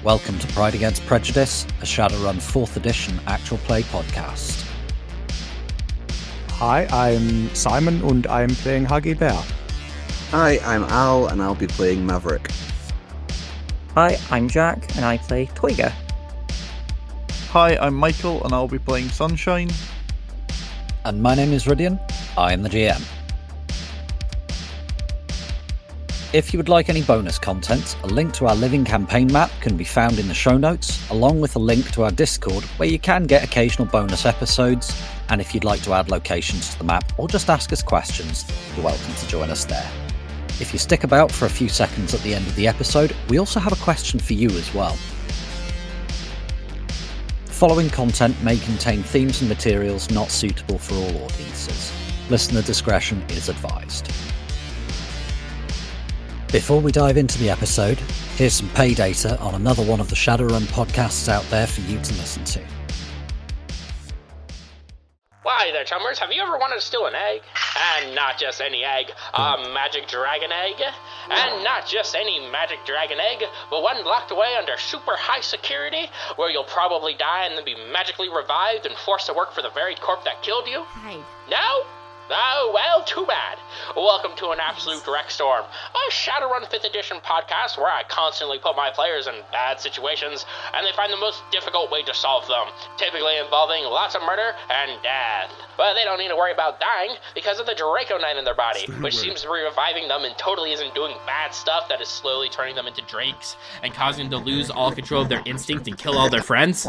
Welcome to Pride Against Prejudice, a Shadowrun 4th edition actual play podcast. Hi, I'm Simon and I'm playing Huggy Bear. Hi, I'm Al and I'll be playing Maverick. Hi, I'm Jack and I play Toyga. Hi, I'm Michael and I'll be playing Sunshine. And my name is Rhydian, I am the GM. If you would like any bonus content, a link to our living campaign map can be found in the show notes, along with a link to our Discord where you can get occasional bonus episodes, and if you'd like to add locations to the map or just ask us questions, you're welcome to join us there. If you stick about for a few seconds at the end of the episode, we also have a question for you as well. Following content may contain themes and materials not suitable for all audiences. Listener discretion is advised. Before we dive into the episode, here's some pay data on another one of the Shadowrun podcasts out there for you to listen to. Why there, chummers, have you ever wanted to steal an egg? And not just any egg, a magic dragon egg. And not just any magic dragon egg, but one locked away under super high security, where you'll probably die and then be magically revived and forced to work for the very corp that killed you? Hide. No? Oh, well, too bad. Welcome to An Absolute Direct Storm, a Shadowrun 5th edition podcast where I constantly put my players in bad situations, and they find the most difficult way to solve them, typically involving lots of murder and death. But they don't need to worry about dying because of the Draconite in their body, which seems to be reviving them and totally isn't doing bad stuff that is slowly turning them into drakes and causing them to lose all control of their instinct and kill all their friends.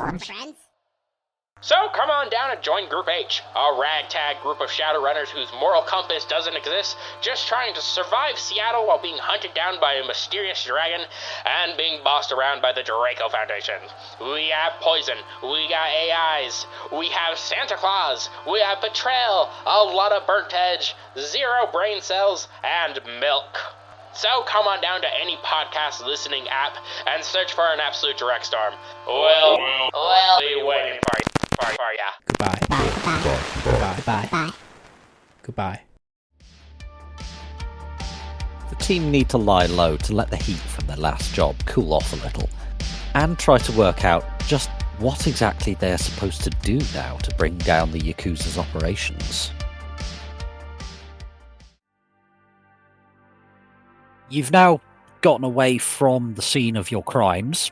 So come on down and join Group H, a ragtag group of Shadowrunners whose moral compass doesn't exist, just trying to survive Seattle while being hunted down by a mysterious dragon and being bossed around by the Draco Foundation. We have poison, we got AIs, we have Santa Claus, we have betrayal, a lot of burnt edge, 0 brain cells, and milk. So come on down to any podcast listening app and search for An Absolute Direct Storm. We'll be waiting for you. Goodbye. Bye. Goodbye. The team need to lie low to let the heat from their last job cool off a little, and try to work out just what exactly they're supposed to do now to bring down the Yakuza's operations. You've now gotten away from the scene of your crimes,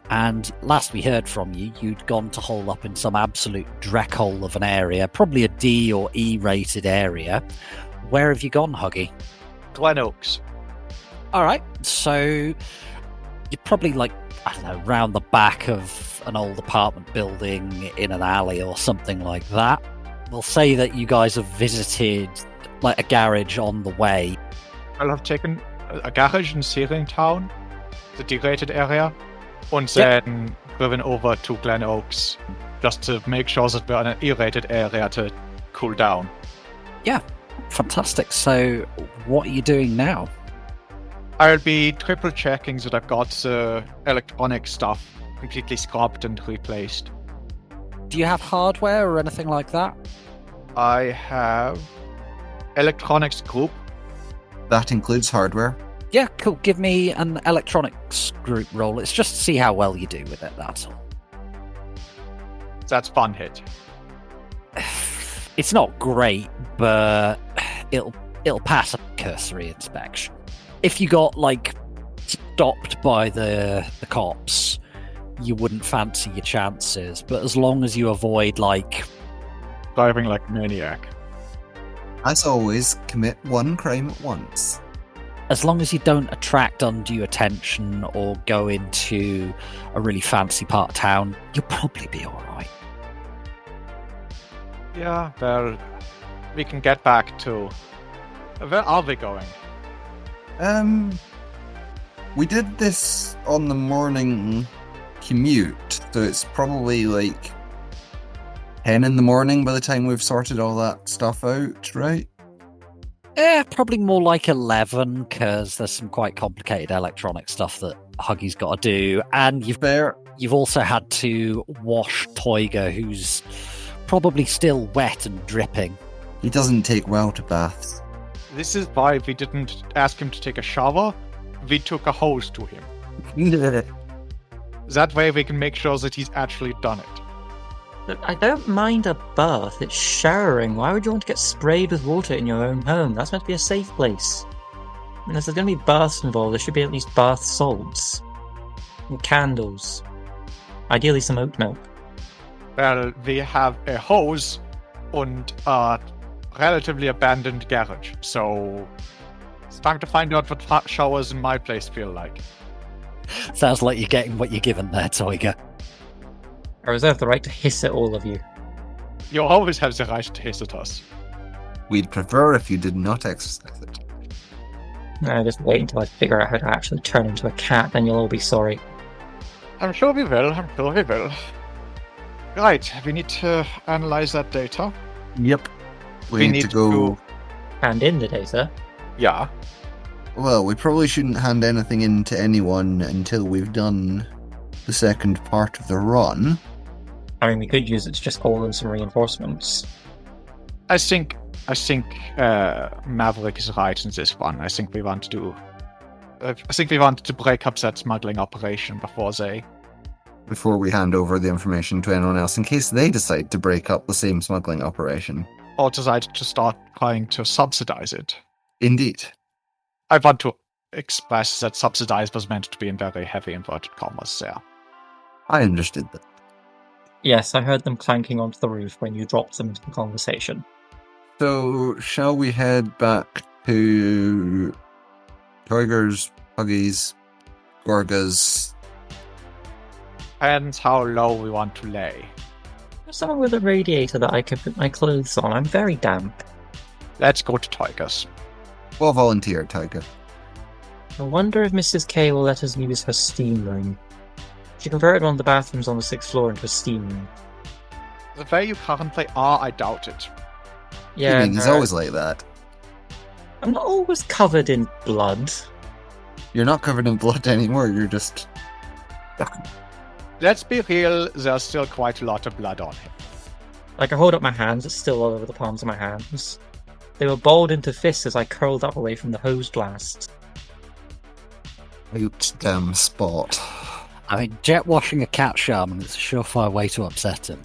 and last we heard from you, you'd gone to hole up in some absolute dreckhole of an area, probably a D or E rated area. Where have you gone, Huggy? Glen Oaks. Alright, so you're probably round the back of an old apartment building in an alley or something like that. We'll say that you guys have visited a garage on the way. I'll have taken a garage in Searingtown, the D-rated area, and then driven over to Glen Oaks, just to make sure that we're in an E-rated area to cool down. Yeah, fantastic. So what are you doing now? I'll be triple checking that I've got the electronic stuff completely scrubbed and replaced. Do you have hardware or anything like that? I have electronics group. That includes hardware. Yeah, cool. Give me an electronics group roll. It's just to see how well you do with it, that's all. That's fun hit. It's not great, but it'll pass a cursory inspection. If you got, stopped by the cops, you wouldn't fancy your chances, but as long as you avoid, driving like a maniac. As always, commit one crime at once. As long as you don't attract undue attention or go into a really fancy part of town, you'll probably be alright. Yeah, well, we can get back to... Where are we going? We did this on the morning commute, so it's probably 10 in the morning by the time we've sorted all that stuff out, right? Probably more like 11, because there's some quite complicated electronic stuff that Huggy's got to do, and you've also had to wash Toyga, who's probably still wet and dripping. He doesn't take well to baths. This is why we didn't ask him to take a shower. We took a hose to him. That way we can make sure that he's actually done it. Look, I don't mind a bath. It's showering. Why would you want to get sprayed with water in your own home? That's meant to be a safe place. I mean, if there's going to be baths involved, there should be at least bath salts. And candles. Ideally some oat milk. Well, we have a hose and a relatively abandoned garage, so it's time to find out what hot showers in my place feel like. Sounds like you're getting what you're given there, Toiga. I reserve the right to hiss at all of you. You always have the right to hiss at us. We'd prefer if you did not exercise it. No, just wait until I figure out how to actually turn into a cat, then you'll all be sorry. I'm sure we will, Right, we need to analyze that data. Yep. We need to go... Hand in the data. Yeah. Well, we probably shouldn't hand anything in to anyone until we've done the second part of the run. I mean, we could use it to just call in some reinforcements. I think Maverick is right in this one. I think we want to break up that smuggling operation before we hand over the information to anyone else, in case they decide to break up the same smuggling operation. Or decide to start trying to subsidize it. Indeed. I want to express that subsidize was meant to be in very heavy inverted commas there. I understood that. Yes, I heard them clanking onto the roof when you dropped them into the conversation. So, shall we head back to Tigers, Huggies, Gorgas? Depends how low we want to lay. Somewhere with a radiator that I could put my clothes on. I'm very damp. Let's go to Tigers. We'll volunteer, Tiger. I wonder if Mrs. K will let us use her steam room. She converted one of the bathrooms on the 6th floor into a steam room. The way you currently are, I doubt it. Yeah, He's always like that. I'm not always covered in blood. You're not covered in blood anymore, you're just... Let's be real, there's still quite a lot of blood on him. Like, I hold up my hands, it's still all over the palms of my hands. They were balled into fists as I curled up away from the hose blast. Out damn spot. I mean, jet washing a cat shaman is a surefire way to upset him.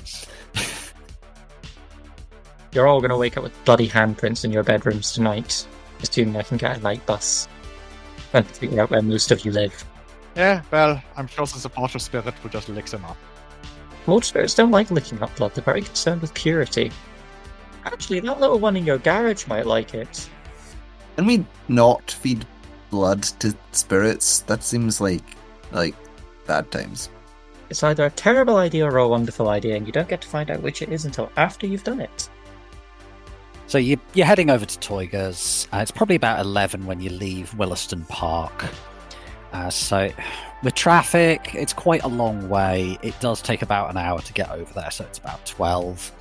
You're all going to wake up with bloody handprints in your bedrooms tonight, assuming I can get a light bus. And figure out where most of you live. Yeah, well, I'm sure the supporter spirit will just lick them up. Mortal spirits don't like licking up blood, they're very concerned with purity. Actually, that little one in your garage might like it. Can we not feed blood to spirits? That seems like bad times. It's either a terrible idea or a wonderful idea, and you don't get to find out which it is until after you've done it. So you're heading over to Toiga's. It's probably about 11 when you leave Williston Park. So with traffic, it's quite a long way. It does take about an hour to get over there, so it's about 12.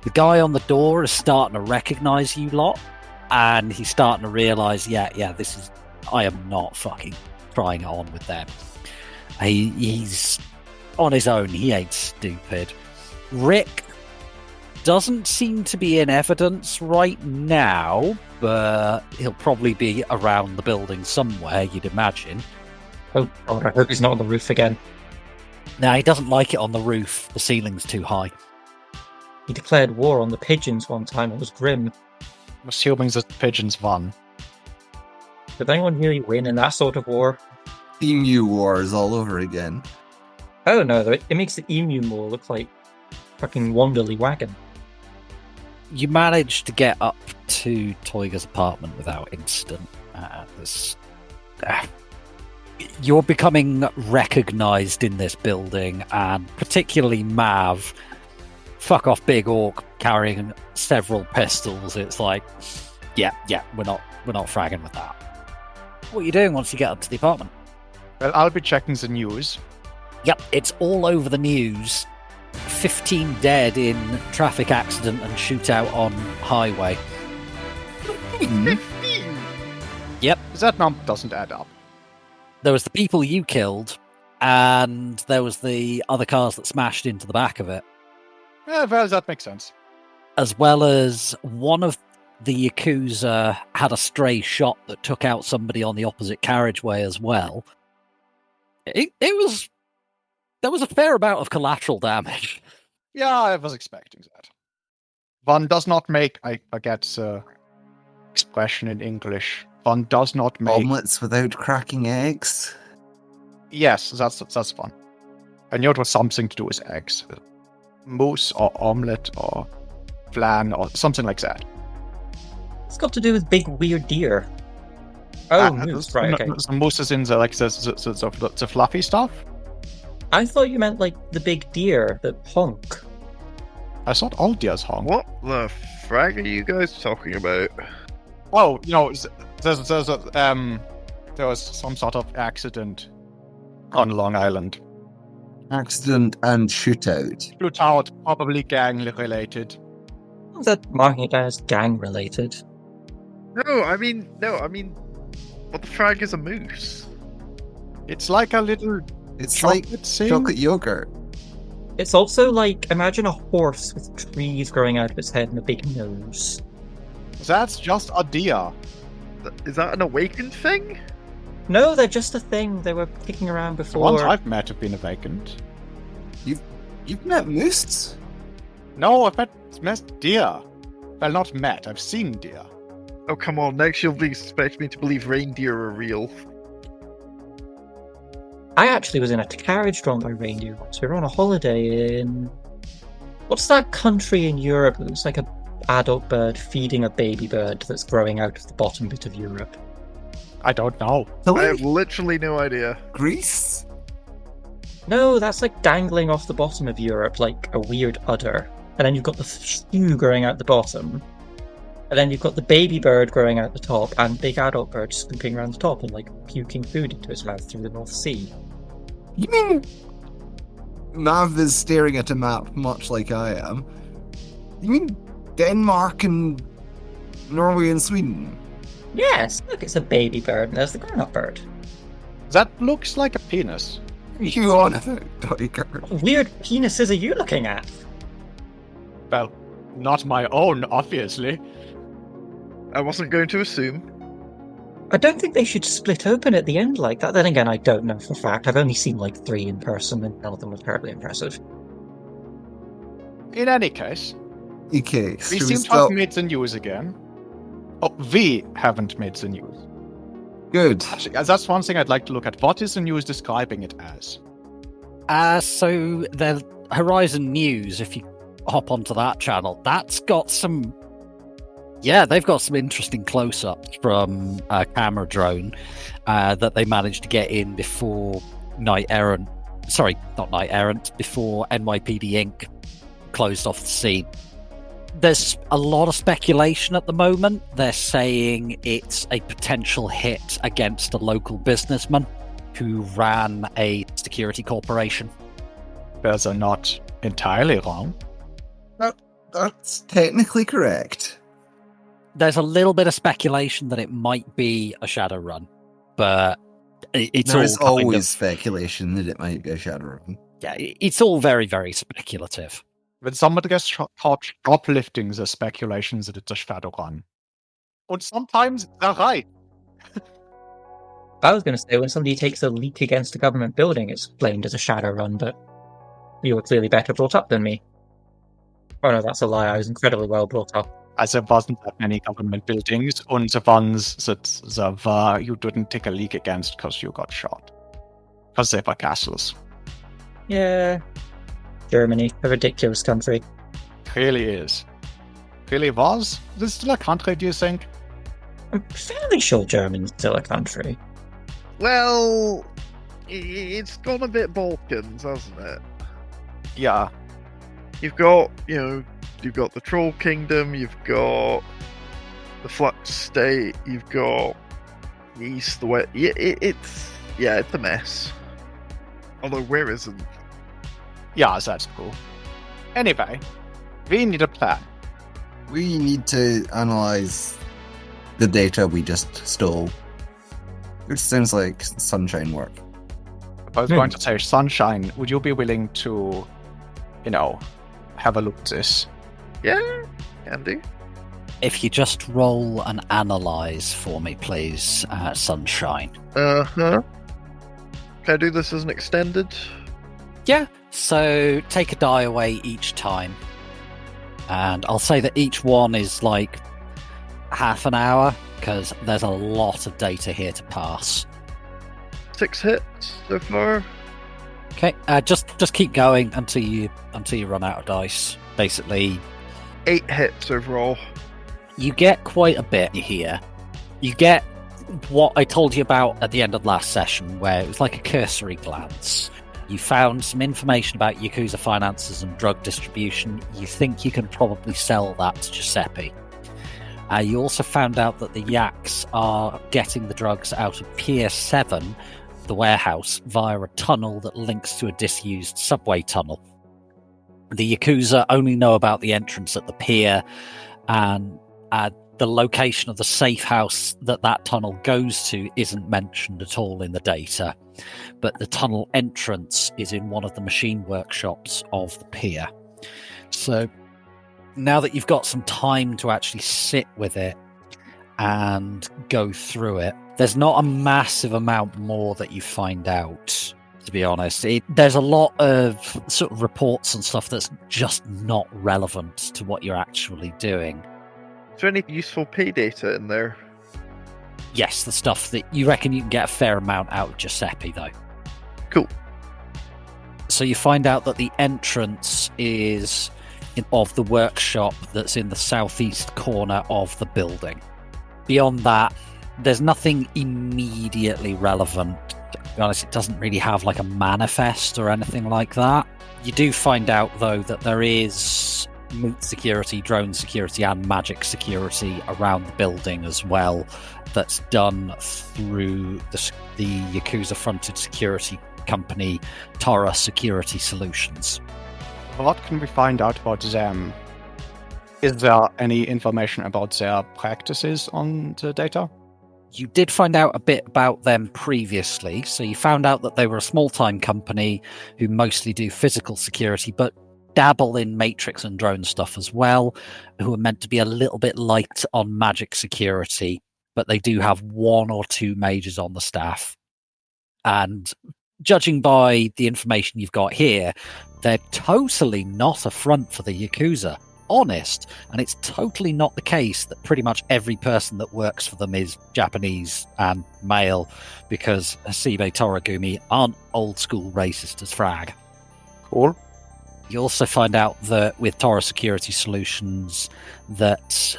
The guy on the door is starting to recognise you lot, and he's starting to realise, yeah, I am not fucking trying it on with them. He's on his own, he ain't stupid. Rick doesn't seem to be in evidence right now, but he'll probably be around the building somewhere, you'd imagine. Oh God, I hope he's not on the roof again. No, he doesn't like it on the roof. The ceiling's too high. He declared war on the pigeons one time, it was grim. I'm assuming the pigeons won. Did anyone really win in that sort of war? Emu wars all over again. Oh no, it makes the emu mole look like fucking Wanderly Wagon. You manage to get up to Toiga's apartment without incident. You're becoming recognised in this building, and particularly Mav. Fuck off, big orc carrying several pistols. It's like, yeah, we're not fragging with that. What are you doing once you get up to the apartment? Well, I'll be checking the news. Yep, it's all over the news. 15 dead in traffic accident and shootout on highway. 15? Yep. That number doesn't add up. There was the people you killed, and there was the other cars that smashed into the back of it. Yeah, well, that makes sense. As well as one of the Yakuza had a stray shot that took out somebody on the opposite carriageway as well. It was there was a fair amount of collateral damage. Yeah, I was expecting that. One does not make, I forget the expression in English. One does not make... Omelets without cracking eggs? Yes, that's fun. I knew it was something to do with eggs. Mousse or omelette or flan or something like that. It's got to do with big weird deer. Oh, moose, right, okay. The mousse is in the fluffy stuff? I thought you meant like the big deer that honk. I thought all deers honk. What the frag are you guys talking about? Oh, there was some sort of accident on Long Island. Accident and shootout. Flew out, probably gang related. Is that marking it as gang related? No, I mean, what the frag is a moose? It's like a little It's like thing. chocolate yogurt. It's also like, imagine a horse with trees growing out of its head and a big nose. That's just a deer. Is that an awakened thing? No, they're just a thing. They were kicking around The before. ones I've met have been vacant. You've met moose? No, I've met deer. Well, not met. I've seen deer. Oh, come on. Next you'll expect me to believe reindeer are real. I actually was in a carriage drawn by reindeer once. We were on a holiday in... What's that country in Europe that looks like an adult bird feeding a baby bird that's growing out of the bottom bit of Europe? I don't know. I have literally no idea. Greece? No, that's like dangling off the bottom of Europe like a weird udder. And then you've got the stew growing out the bottom. And then you've got the baby bird growing out the top and big adult bird scooping around the top and like puking food into its mouth through the North Sea. You mean Mav is staring at a map much like I am? You mean Denmark and Norway and Sweden? Yes, look, it's a baby bird and there's the grown-up bird. That looks like a penis. You on about, Tiger? What weird penises are you looking at? Well, not my own, obviously. I wasn't going to assume. I don't think they should split open at the end like that. Then again, I don't know for a fact. I've only seen like 3 in person and none of them were terribly impressive. In any case, Okay, we seem to have made the news again. Oh, we haven't made the news. Good. Actually, that's one thing I'd like to look at. What is the news describing it as? So the Horizon News, if you hop onto that channel, that's got some... Yeah, they've got some interesting close-ups from a camera drone that they managed to get in before Knight Errant... Sorry, not Knight Errant, before NYPD Inc. closed off the scene. There's a lot of speculation at the moment. They're saying it's a potential hit against a local businessman who ran a security corporation. Those are not entirely wrong. That's technically correct. There's a little bit of speculation that it might be a Shadowrun, but it's There all is kind always of, speculation that it might be a Shadowrun. yeah, it's all very, very speculative. When somebody gets caught shoplifting, the speculations that it's a Shadowrun. And sometimes they're right. I was going to say when somebody takes a leak against a government building, it's blamed as a Shadowrun, but you were clearly better brought up than me. Oh no, that's a lie. I was incredibly well brought up. As there wasn't that many government buildings, and the ones that you didn't take a leak against because you got shot. Because they were castles. Yeah. Germany, a ridiculous country. Really is. Really was? Is this still a country, do you think? I'm fairly sure Germany's still a country. Well, it's gone a bit Balkans, hasn't it? Yeah. You've got the Troll Kingdom, you've got the Flux State, you've got the East, the West. It's a mess. Although, where isn't? Yeah, that's cool. Anyway, we need a plan. We need to analyze the data we just stole. Which sounds like sunshine work. If I was going to say Sunshine, would you be willing to, have a look at this? Yeah, can do. If you just roll an analyze for me, please, Sunshine. Uh-huh. Can I do this as an extended? Yeah, so take a die away each time. And I'll say that each one is like half an hour, because there's a lot of data here to pass. 6 hits so far. Okay, just keep going until you run out of dice. Basically, 8 hits overall. you get quite a bit here. You get what I told you about at the end of last session, where it was like a cursory glance. You found some information about Yakuza finances and drug distribution. You think you can probably sell that to Giuseppe. You also found out that the Yaks are getting the drugs out of Pier 7, the warehouse, via a tunnel that links to a disused subway tunnel. The Yakuza only know about the entrance at the pier, and the location of the safe house that tunnel goes to isn't mentioned at all in the data. But the tunnel entrance is in one of the machine workshops of the pier. So now that you've got some time to actually sit with it and go through it, there's not a massive amount more that you find out, to be honest. There's a lot of sort of reports and stuff that's just not relevant to what you're actually doing. Is there any useful pay data in there? Yes, the stuff that you reckon you can get a fair amount out of Giuseppe, though. Cool. So you find out that the entrance is of the workshop that's in the southeast corner of the building. Beyond that, there's nothing immediately relevant. To be honest, it doesn't really have like a manifest or anything like that. You do find out, though, that there is moot security, drone security, and magic security around the building as well. That's done through the Yakuza-fronted security company, Tara Security Solutions. What can we find out about them? Is there any information about their practices on the data? You did find out a bit about them previously. So you found out that they were a small-time company who mostly do physical security, but dabble in matrix and drone stuff as well, who are meant to be a little bit light on magic security, but they do have 1 or 2 majors on the staff. And judging by the information you've got here, they're totally not a front for the Yakuza. Honest. And it's totally not the case that pretty much every person that works for them is Japanese and male, because Hasibe Toragumi aren't old school racist as frag. Cool. You also find out that with Tara Security Solutions, that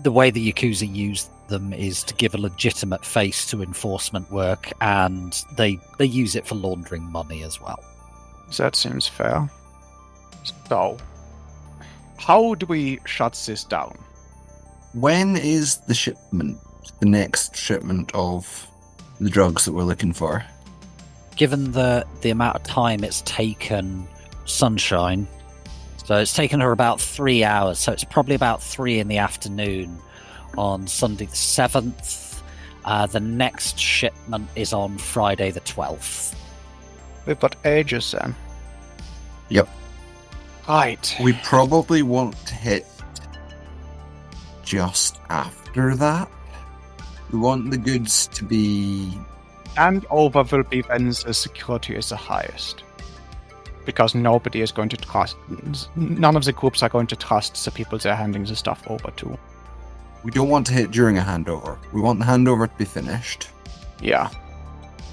the way the Yakuza use them is to give a legitimate face to enforcement work, and they use it for laundering money as well. That seems fair. So, how do we shut this down? When is the shipment, the next shipment of the drugs that we're looking for? Given the amount of time it's taken Sunshine, so it's taken her about 3 hours, so it's probably about 3 in the afternoon on Sunday the 7th. The next shipment is on Friday the 12th. We've got ages then. Yep. Right. We probably want to hit just after that. We want the goods to be... And over will be when the security is the highest. Because nobody is going to trust... None of the groups are going to trust the people they're handing the stuff over to. We don't want to hit during a handover. We want the handover to be finished. Yeah.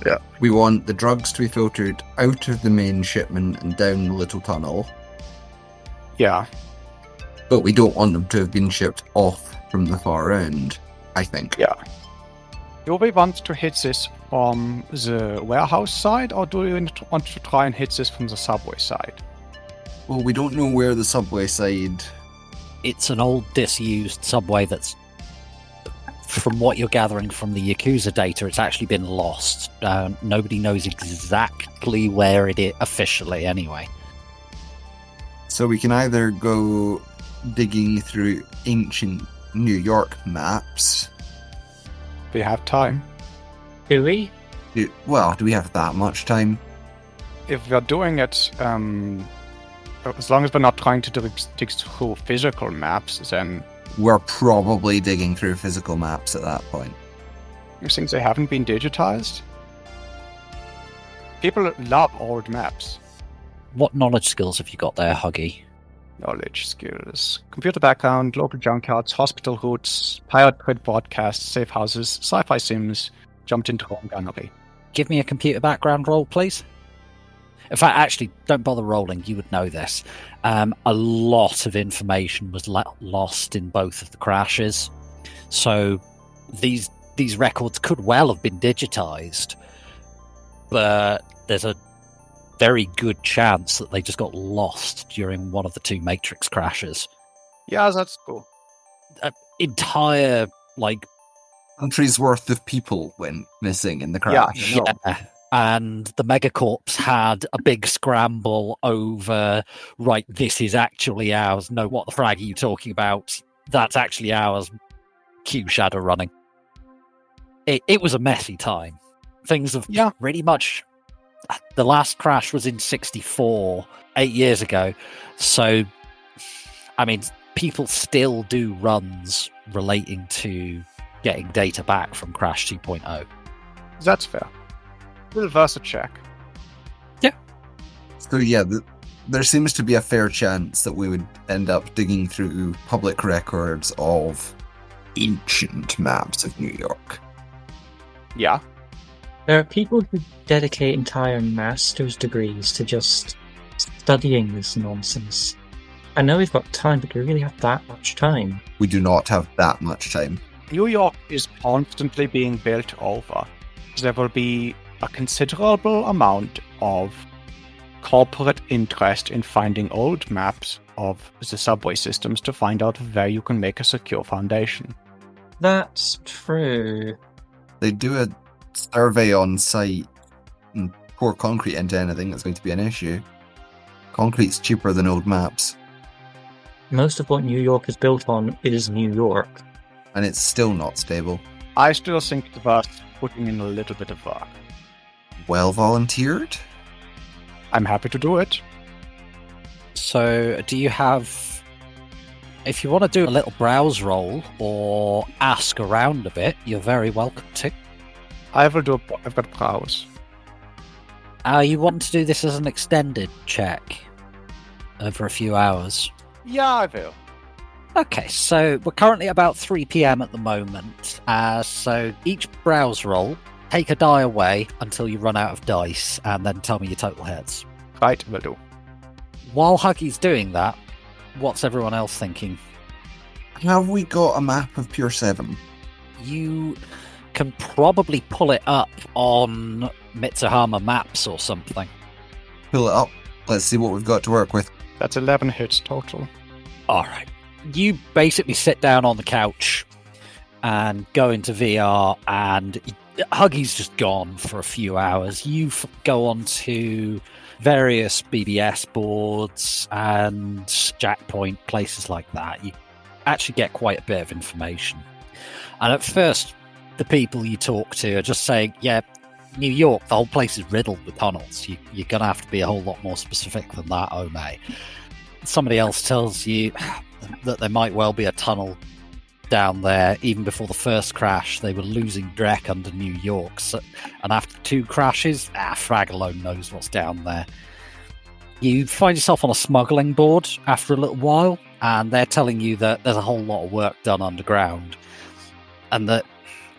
Yeah. We want the drugs to be filtered out of the main shipment and down the little tunnel. Yeah. But we don't want them to have been shipped off from the far end, I think. Yeah. Do we want to hit this from the warehouse side, or do we want to try and hit this from the subway side? Well, we don't know where the subway side... It's an old disused subway that's, from what you're gathering from the Yakuza data, it's actually been lost. Nobody knows exactly where it is officially anyway. So we can either go digging through ancient New York maps. We have time. Do we? Do we have that much time? If we're doing it, as long as we're not trying to dig through physical maps, then... We're probably digging through physical maps at that point. You think they haven't been digitized? People love old maps. What knowledge skills have you got there, Huggy? Knowledge skills. Computer background, local junkyards, hospital routes, pirate print broadcasts, safe houses, sci-fi sims, jumped into home gunnery. Give me a computer background roll, please. In fact, actually, don't bother rolling. You would know this. A lot of information was lost in both of the crashes. So these records could well have been digitized, but there's a very good chance that they just got lost during one of the two Matrix crashes. Yeah, that's cool. Entire, country's worth of people went missing in the crash. Yeah. And the Megacorps had a big scramble over, right, this is actually ours. No, what the frag are you talking about? That's actually ours. Cue shadow running. It was a messy time. Things have pretty much... The last crash was in 1964, 8 years ago. So, I mean, people still do runs relating to getting data back from Crash 2.0. That's fair. We'll versa check. Yeah. So yeah, there seems to be a fair chance that we would end up digging through public records of ancient maps of New York. Yeah. There are people who dedicate entire master's degrees to just studying this nonsense. I know we've got time, but do we really have that much time? We do not have that much time. New York is constantly being built over. There will be a considerable amount of corporate interest in finding old maps of the subway systems to find out where you can make a secure foundation. That's true. They do a survey on site and pour concrete into anything that's going to be an issue. Concrete's cheaper than old maps. Most of what New York is built on is New York. And it's still not stable. I still think it's worth putting in a little bit of work. Well volunteered? I'm happy to do it. So, do you have... If you want to do a little browse roll or ask around a bit, you're very welcome to. I've got browse. You want to do this as an extended check over a few hours? Yeah, I will. Okay, so we're currently about 3 PM at the moment. So each browse roll, take a die away until you run out of dice, and then tell me your total hits. Right, will do. While Huggy's doing that, what's everyone else thinking? Have we got a map of Pure 7? You can probably pull it up on Mitsuhama Maps or something. Pull it up. Let's see what we've got to work with. That's 11 hits total. Alright. You basically sit down on the couch and go into VR, and Huggy's just gone for a few hours. You go on to various BBS boards and Jackpoint, places like that. You actually get quite a bit of information. And at first, the people you talk to are just saying, yeah, New York, the whole place is riddled with tunnels. You're going to have to be a whole lot more specific than that, Ome. Somebody else tells you that there might well be a tunnel down there. Even before the first crash, they were losing dreck under New York. So, and after 2 crashes, Frag alone knows what's down there. You find yourself on a smuggling board after a little while, and they're telling you that there's a whole lot of work done underground, and that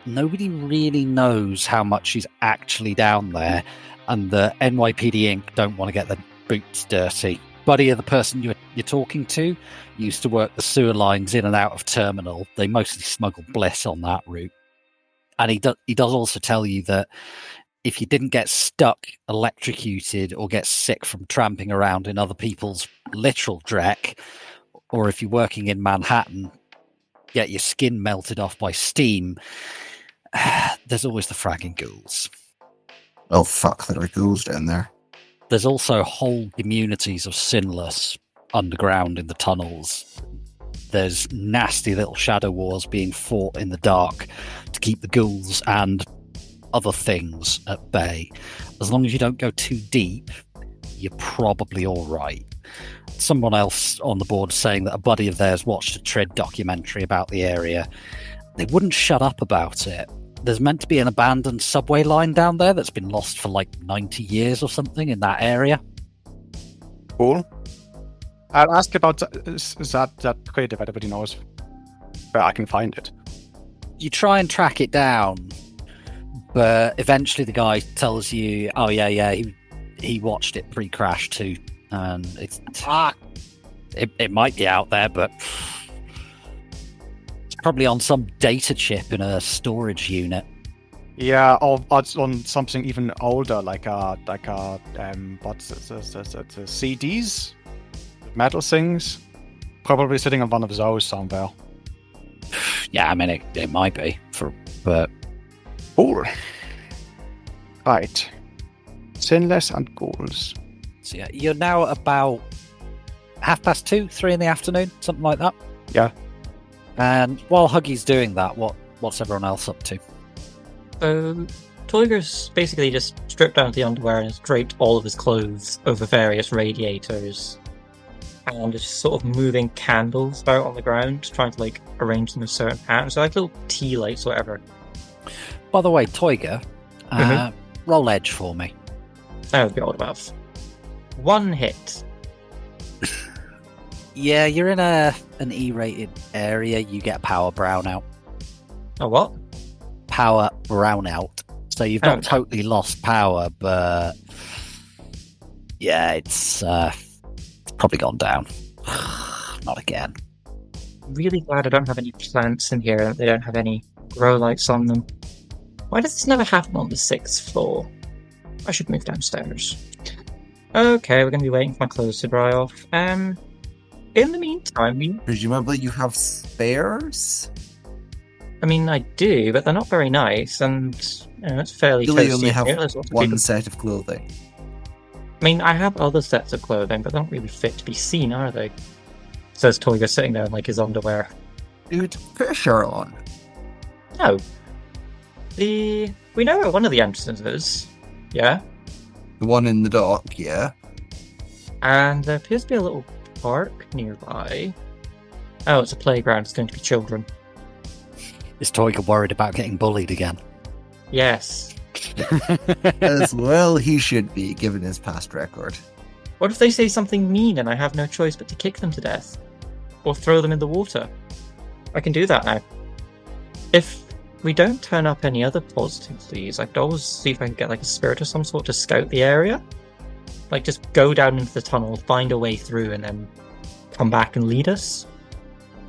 nobody really knows how much is actually down there, and the NYPD Inc. don't want to get their boots dirty. Buddy of the person you're talking to used to work the sewer lines in and out of Terminal. They mostly smuggle bliss on that route. And he does also tell you that if you didn't get stuck, electrocuted, or get sick from tramping around in other people's literal dreck, or if you're working in Manhattan, get your skin melted off by steam, there's always the fragging ghouls. Oh fuck, there are ghouls down there. There's also whole communities of sinless underground in the tunnels. There's nasty little shadow wars being fought in the dark to keep the ghouls and other things at bay. As long as you don't go too deep, you're probably all right. Someone else on the board saying that a buddy of theirs watched a Tread documentary about the area. They wouldn't shut up about it. There's meant to be an abandoned subway line down there that's been lost for like 90 years or something in that area. Cool. I'll ask about that crate if anybody knows where I can find it. You try and track it down, but eventually the guy tells you, "Oh yeah, he watched it pre-crash too, and it might be out there, but it's probably on some data chip in a storage unit." Yeah, or it's on something even older, like what's the CDs, metal things, probably sitting on one of those somewhere. Yeah, I mean it might be, but Cool. Right, sinless and goals. so yeah, you're now about 2:30, 3 in the afternoon, something like that. Yeah. And while Huggy's doing that, what's everyone else up to? So, Toiger's basically just stripped down to the underwear and has draped all of his clothes over various radiators. And is just sort of moving candles about on the ground, trying to like arrange them in certain patterns. So like little tea lights or whatever. By the way, Toiger, roll edge for me. That would be all about. 1 hit. Yeah, you're in an E-rated area. You get power brownout. Oh, what? Power brownout. So you've not totally lost power, but yeah, it's probably gone down. Not again. Really glad I don't have any plants in here. They don't have any grow lights on them. Why does this never happen on the 6th floor? I should move downstairs. Okay, we're going to be waiting for my clothes to dry off. In the meantime, Presumably you have spares? I do, but they're not very nice, and it's fairly Really toasty only have here. There's lots of one people- set of clothing. I have other sets of clothing, but they don't really fit to be seen, are they? Says Toiger sitting there in like his underwear. Dude, put a shirt on. No. We know where one of the entrances is. Yeah. The one in the dock, yeah. And there appears to be a little park nearby. Oh, it's a playground. It's going to be children. Is Toiger worried about getting bullied again? Yes. As well he should be, given his past record. What if they say something mean and I have no choice but to kick them to death? Or throw them in the water? I can do that now. If we don't turn up any other positive leads, I could always see if I can get like a spirit of some sort to scout the area. Like just go down into the tunnel, find a way through, and then come back and lead us.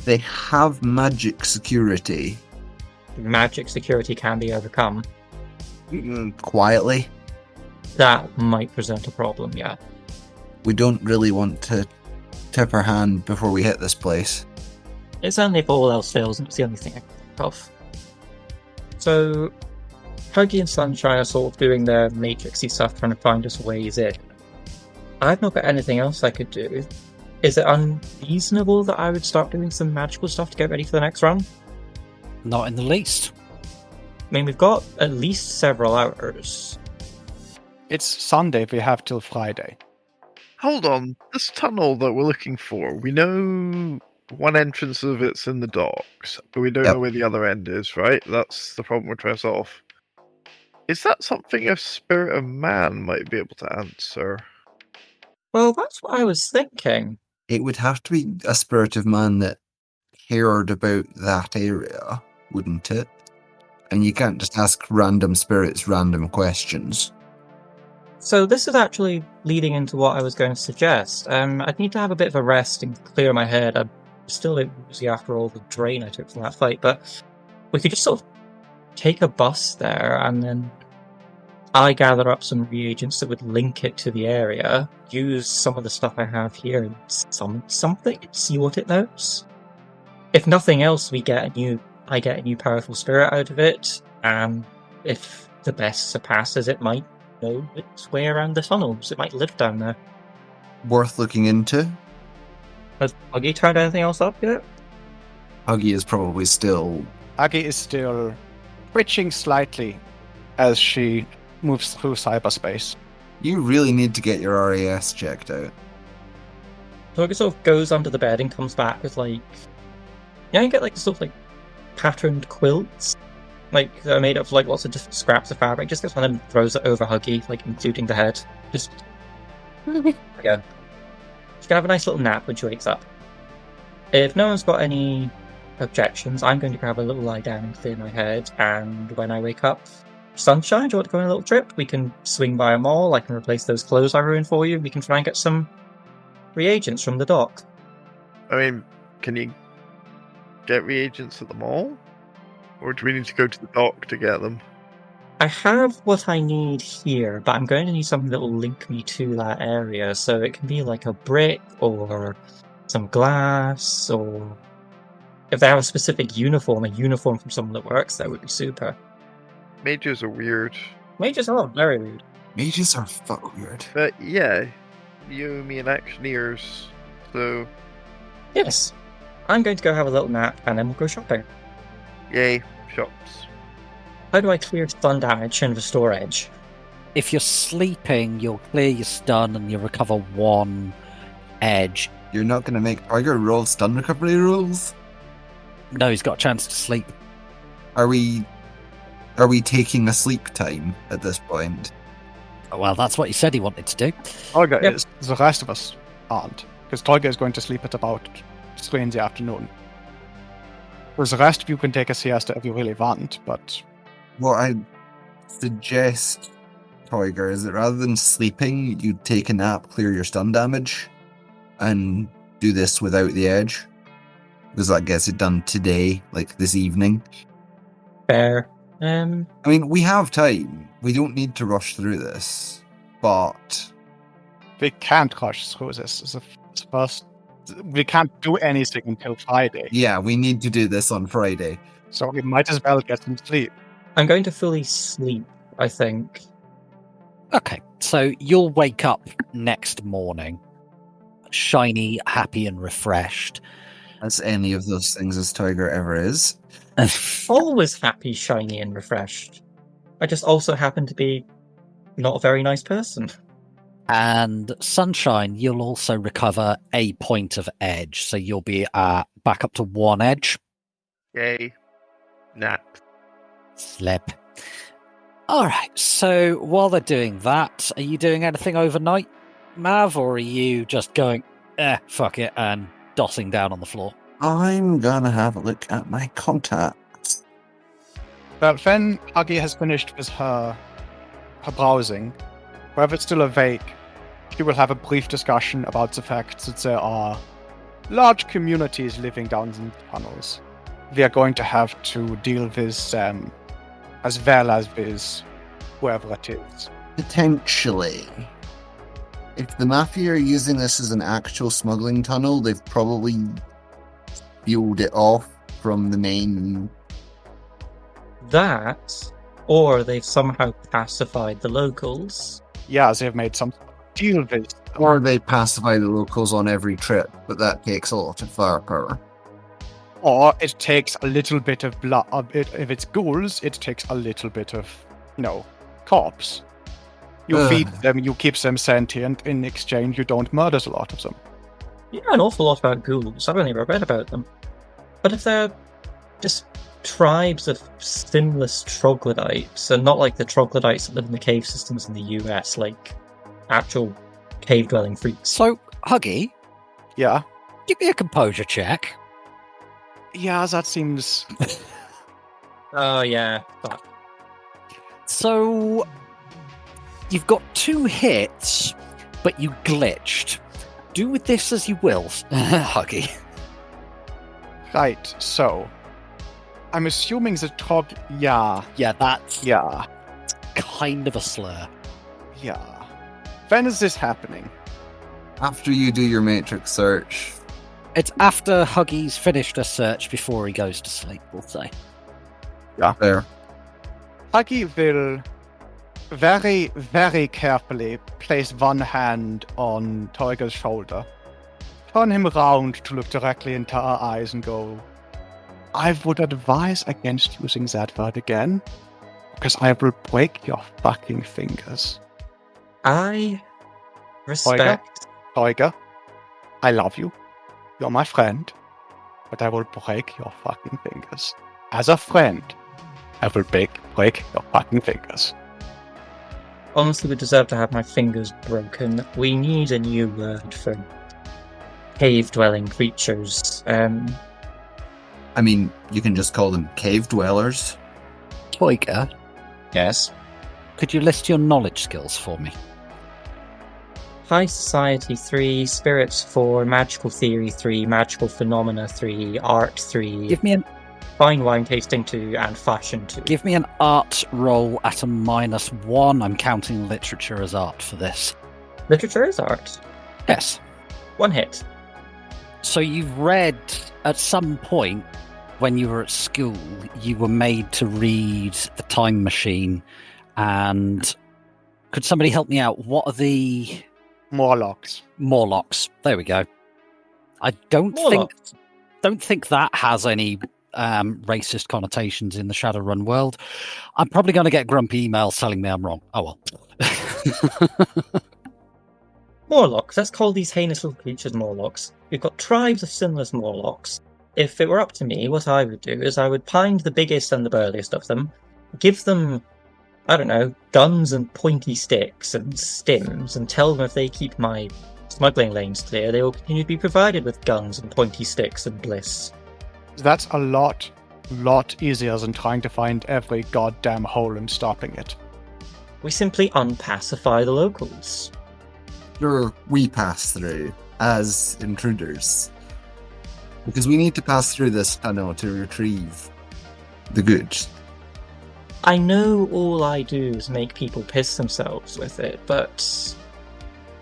They have magic security. Magic security can be overcome. Quietly. That might present a problem, yeah. We don't really want to tip our hand before we hit this place. It's only if all else fails, and it's the only thing I can think of. So, Huggy and Sunshine are sort of doing their matrixy stuff, trying to find us ways in. I've not got anything else I could do. Is it unreasonable that I would start doing some magical stuff to get ready for the next run? Not in the least. We've got at least several hours. It's Sunday. We have till Friday. Hold on. This tunnel that we're looking for, we know one entrance of it's in the docks, but we don't know where the other end is, right? That's the problem we're trying to solve. Is that something a spirit of man might be able to answer? Well, that's what I was thinking. It would have to be a spirit of man that cared about that area, wouldn't it? And you can't just ask random spirits random questions. So this is actually leading into what I was going to suggest. I'd need to have a bit of a rest and clear my head. I'm still a bit woozy after all the drain I took from that fight, but we could just sort of take a bus there, and then I gather up some reagents that would link it to the area, use some of the stuff I have here and summon something, see what it knows. If nothing else, I get a new powerful spirit out of it, and if the best surpasses, it might know its way around the tunnels. It might live down there. Worth looking into. Has Huggy turned anything else up yet? Huggy is probably still... Aggie is still twitching slightly as she moves through cyberspace. You really need to get your RAS checked out. Huggy sort of goes under the bed and comes back with like... Yeah, you get like sort of like patterned quilts. Like, they're made of like lots of different scraps of fabric. Just gets one and throws it over Huggy, like including the head. Just... Again. She can have a nice little nap when she wakes up. If no one's got any objections, I'm going to grab a little lie down and clear my head, and when I wake up, Sunshine, do you want to go on a little trip? We can swing by a mall, I can replace those clothes I ruined for you, we can try and get some reagents from the dock. I mean, can you get reagents at the mall? Or do we need to go to the dock to get them? I have what I need here, but I'm going to need something that will link me to that area, so it can be like a brick, or some glass, or if they have a specific uniform, a uniform from someone that works there would be super. Mages are weird. Mages are very weird. Mages are fuck weird. But yeah, you, me, and Actioneers, so Yes. I'm going to go have a little nap, and then we'll go shopping. yay, shops. How do I clear stun damage and restore edge? If you're sleeping, you'll clear your stun and you'll recover 1 edge. You're not going to make Tiger roll stun recovery rules? No, he's got a chance to sleep. Are we taking a sleep time at this point? Well, that's what he said he wanted to do. Tiger Yep. is. The rest of us aren't. Because Tiger is going to sleep at about 3 in the afternoon. Whereas the rest of you can take a siesta if you really want, but What I suggest, Tiger, is that rather than sleeping, you take a nap, clear your stun damage, and do this without the edge. Because that gets it done today, like this evening. Fair. I mean, we have time. We don't need to rush through this. But we can't rush through this. It's the first. We can't do anything until Friday, yeah, we need to do this on Friday. so we might as well get some sleep. I'm going to fully sleep, I think. Okay, so you'll wake up next morning, shiny, happy, and refreshed. As any of those things as Tiger ever is. Always happy, shiny, and refreshed. I just also happen to be not a very nice person. And Sunshine, you'll also recover a point of edge, so you'll be back up to 1 edge. Yay. Nap. Slip. Alright, so while they're doing that, are you doing anything overnight, Mav, or are you just going, fuck it, and dossing down on the floor? I'm gonna have a look at my contacts. Well, when Huggy has finished with her browsing, whoever's still awake, she will have a brief discussion about the fact that there are large communities living down in the tunnels. We are going to have to deal with them as well as with whoever it is. Potentially. If the Mafia are using this as an actual smuggling tunnel, they've probably fueled it off from the main. That, or they've somehow pacified the locals. Yeah, they have made some deal with. Or they pacify the locals on every trip, but that takes a lot of firepower. Or it takes a little bit of blood. If it's ghouls, it takes a little bit of, corpse. You feed them, you keep them sentient. In exchange, you don't murder a lot of them. You know an awful lot about ghouls. I've only ever read about them. But if they're just tribes of sinless troglodytes, and not like the troglodytes that live in the cave systems in the US, like actual cave-dwelling freaks. So, Huggy, Yeah. give me a composure check. Yeah, that seems. Oh, yeah. Fuck. So, you've got 2 hits, but you glitched. Do with this as you will, Huggy. Right, so. I'm assuming the Yeah, that's Yeah. kind of a slur. Yeah. When is this happening? After you do your matrix search, It's after Huggy's finished a search before he goes to sleep, we'll say. there. Huggy will very, very carefully place one hand on Teugel's shoulder, turn him around to look directly into her eyes and go, I would advise against using that word again, because I will break your fucking fingers. I respect... Teugel, I love you. You're my friend, but I will break your fucking fingers. As a friend, I will break your fucking fingers. Honestly, we deserve to have my fingers broken. We need a new word for cave-dwelling creatures. I mean, you can just call them cave dwellers. Toyga, Yes. could you list your knowledge skills for me? High Society 3, Spirits 4, Magical Theory 3, Magical Phenomena 3, Art 3, Give me an Fine Wine Tasting 2, and Fashion 2. Give me an art roll at a -1. I'm counting literature as art for this. Literature is art. Yes. 1 hit. So you've read, at some point when you were at school, you were made to read The Time Machine, and could somebody help me out? What are the Morlocks. Morlocks? There we go. I don't think that has any racist connotations in the Shadowrun world. I'm probably going to get grumpy emails telling me I'm wrong. Oh well. Morlocks. Let's call these heinous little creatures Morlocks. We've got tribes of sinless Morlocks. If it were up to me, what I would do is I would find the biggest and the burliest of them, give them, I don't know, guns and pointy sticks and stims, and tell them if they keep my smuggling lanes clear, they will continue to be provided with guns and pointy sticks and bliss. That's a lot easier than trying to find every goddamn hole and stopping it. We simply unpacify the locals. Sure, we pass through as intruders. Because we need to pass through this tunnel to retrieve the goods. I know all I do is make people piss themselves with it, but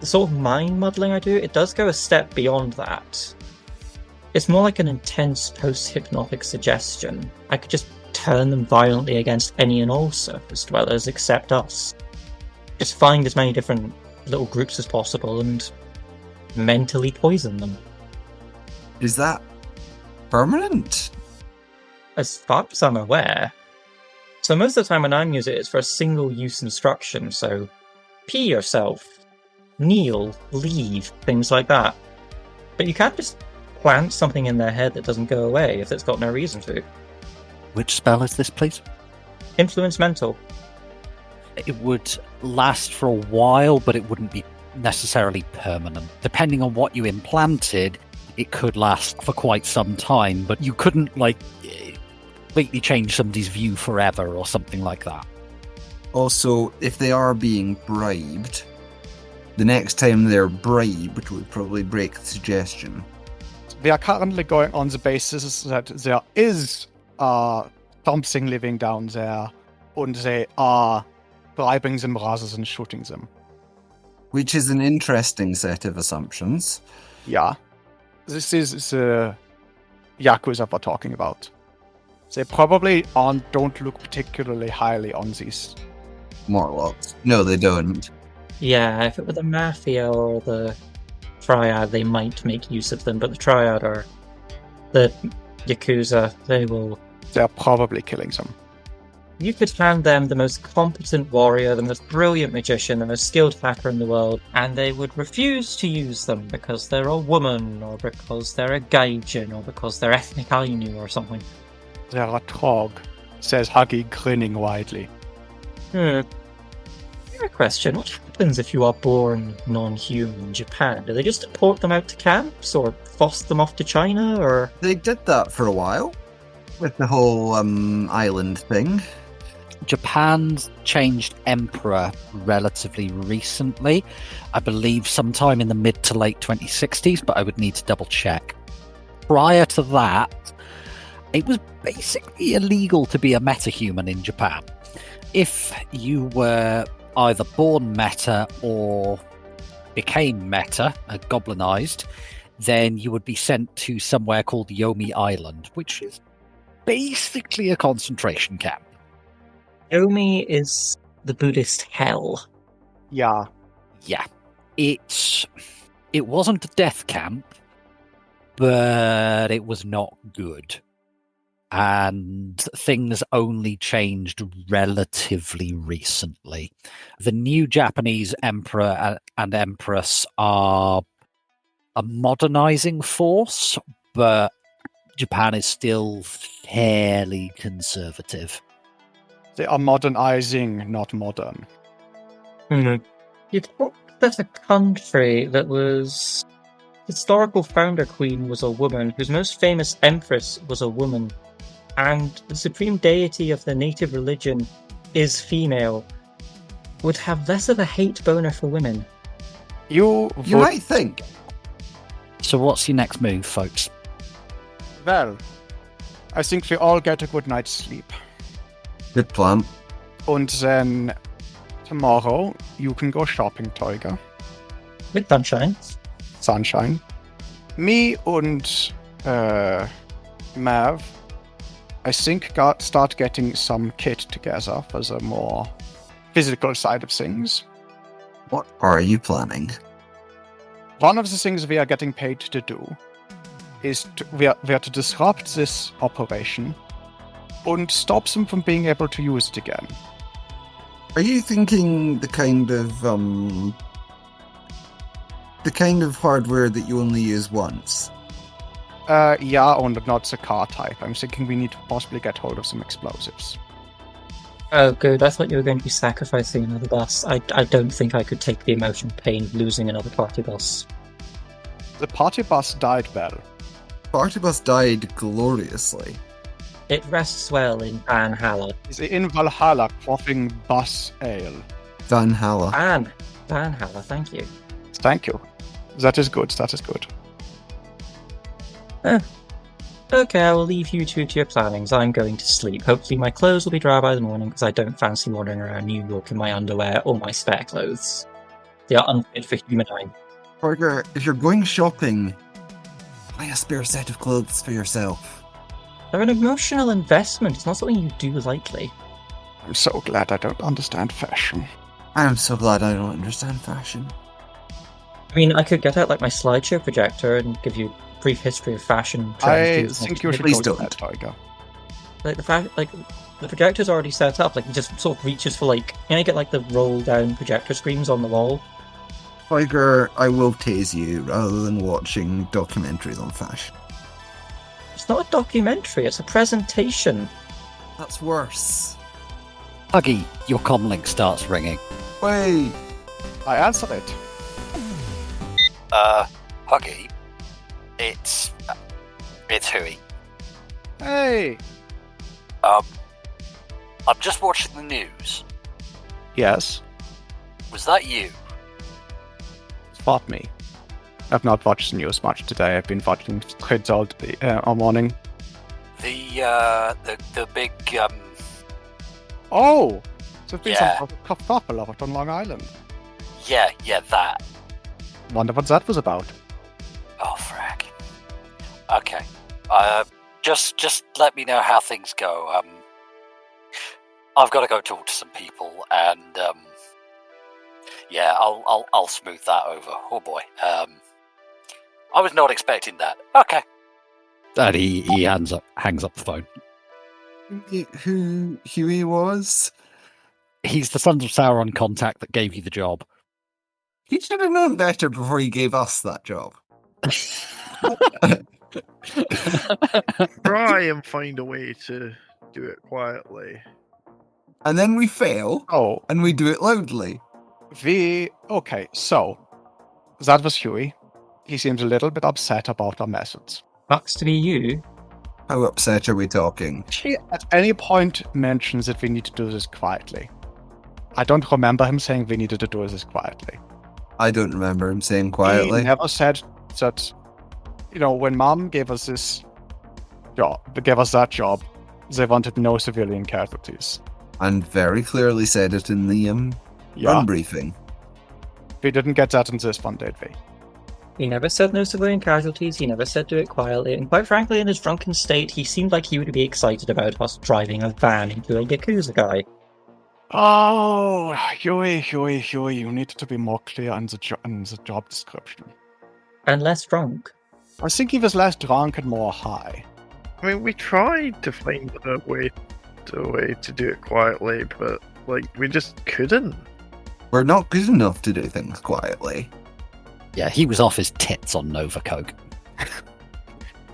the sort of mind muddling I do, it does go a step beyond that. It's more like an intense post-hypnotic suggestion. I could just turn them violently against any and all surface dwellers except us. Just find as many different little groups as possible and mentally poison them. Is that permanent? As far as I'm aware. So most of the time when I'm using it, it's for a single-use instruction, so pee yourself, kneel, leave, things like that. But you can't just plant something in their head that doesn't go away if it's got no reason to. Which spell is this, please? Influence mental. It would last for a while, but it wouldn't be necessarily permanent. Depending on what you implanted, it could last for quite some time, but you couldn't, completely change somebody's view forever or something like that. Also, if they are being bribed, the next time they're bribed would probably break the suggestion. We are currently going on the basis that there is something living down there, and they are bribing them rather than shooting them. Which is an interesting set of assumptions. Yeah. This is the Yakuza we're talking about. They probably don't look particularly highly on these. Morlocks. No, they don't. Yeah, if it were the Mafia or the Triad, they might make use of them, but the Triad or the Yakuza, They're probably killing them. You could hand them the most competent warrior, the most brilliant magician, the most skilled hacker in the world, and they would refuse to use them because they're a woman, or because they're a gaijin, or because they're ethnic Ainu or something. They're a trog, says Huggy, grinning widely. Here a question. What happens if you are born non-human in Japan? Do they just deport them out to camps, or foster them off to China, or...? They did that for a while, with the whole island thing. Japan's changed emperor relatively recently. I believe sometime in the mid to late 2060s, but I would need to double check. Prior to that, it was basically illegal to be a metahuman in Japan. If you were either born meta or became meta, goblinized, then you would be sent to somewhere called Yomi Island, which is basically a concentration camp. Yomi is the Buddhist hell. Yeah. Yeah. It wasn't a death camp, but it was not good. And things only changed relatively recently. The new Japanese emperor and empress are a modernizing force, but Japan is still fairly conservative. They are modernizing, not modern. You'd thought that a country that was historical founder queen was a woman, whose most famous empress was a woman, and the supreme deity of the native religion is female, would have less of a hate boner for women. You might think. So what's your next move, folks? Well, I think we all get a good night's sleep. Good plan. And then tomorrow you can go shopping, Teuger. With sunshine. Sunshine. Me and Mav, I think, start getting some kit together for the more physical side of things. What are you planning? One of the things we are getting paid to do is we are to disrupt this operation and stop them from being able to use it again. Are you thinking the kind of hardware that you only use once? Yeah, and not the car type. I'm thinking we need to possibly get hold of some explosives. Oh, good. I thought you were going to be sacrificing another boss. I don't think I could take the emotional pain of losing another party boss. The party bus died well. Party bus died gloriously. It rests well in Valhalla. Is in Valhalla quaffing bus ale. Valhalla. Valhalla, thank you. Thank you. That is good, that is good. Okay, I will leave you two to your plannings. I'm going to sleep. Hopefully my clothes will be dry by the morning, because I don't fancy wandering around New York in my underwear or my spare clothes. They are unfit for human eye. Parker, if you're going shopping, buy a spare set of clothes for yourself. They're an emotional investment. It's not something you do lightly. I'm so glad I don't understand fashion. I'm so glad I don't understand fashion. I mean, I could get out like my slideshow projector and give you a brief history of fashion I trends. think you should Please go to don't. that, Tiger. Like the projector's already set up. Like, it just sort of reaches for, like, you get like the roll down projector screens on the wall. Tiger, I will tase you rather than watching documentaries on fashion. It's not a documentary. It's a presentation. That's worse. Huggy, your comlink starts ringing. Wait. I answer it. Huggy, it's Huey. Hey! I'm just watching the news. Yes, Was that you? spot me. I've not watched the news much today. I've been watching Grids all morning. The big, Oh! There's been Yeah. some kerfuffle of it on Long Island. yeah, that. Wonder what that was about. Oh, frack. Okay. Just let me know how things go. I've got to go talk to some people, and yeah, I'll smooth that over. Oh boy. I was not expecting that. Okay. And he hangs up the phone. Who Huey was? He's the Sons of Sauron contact that gave you the job. He should have known better before he gave us that job. Try and find a way to do it quietly. And then we fail, Oh, and we do it loudly. Okay, so that was Huey. He seems a little bit upset about our methods. Sucks to be you. How upset are we talking? He at any point mentions that we need to do this quietly. I don't remember him saying we needed to do this quietly. I don't remember him saying quietly. He never said that, when Mom gave us that job, they wanted no civilian casualties. And very clearly said it in the Yeah, run briefing. we didn't get that in this one, did we? He never said no civilian casualties, he never said do it quietly, and quite frankly, in his drunken state, he seemed like he would be excited about us driving a van into a Yakuza guy. Oh, Huey, you need to be more clear in the job description. And less drunk. I think he was less drunk and more high. I mean, we tried to find a way to do it quietly, but we just couldn't. We're not good enough to do things quietly. Yeah, he was off his tits on Nova Coke.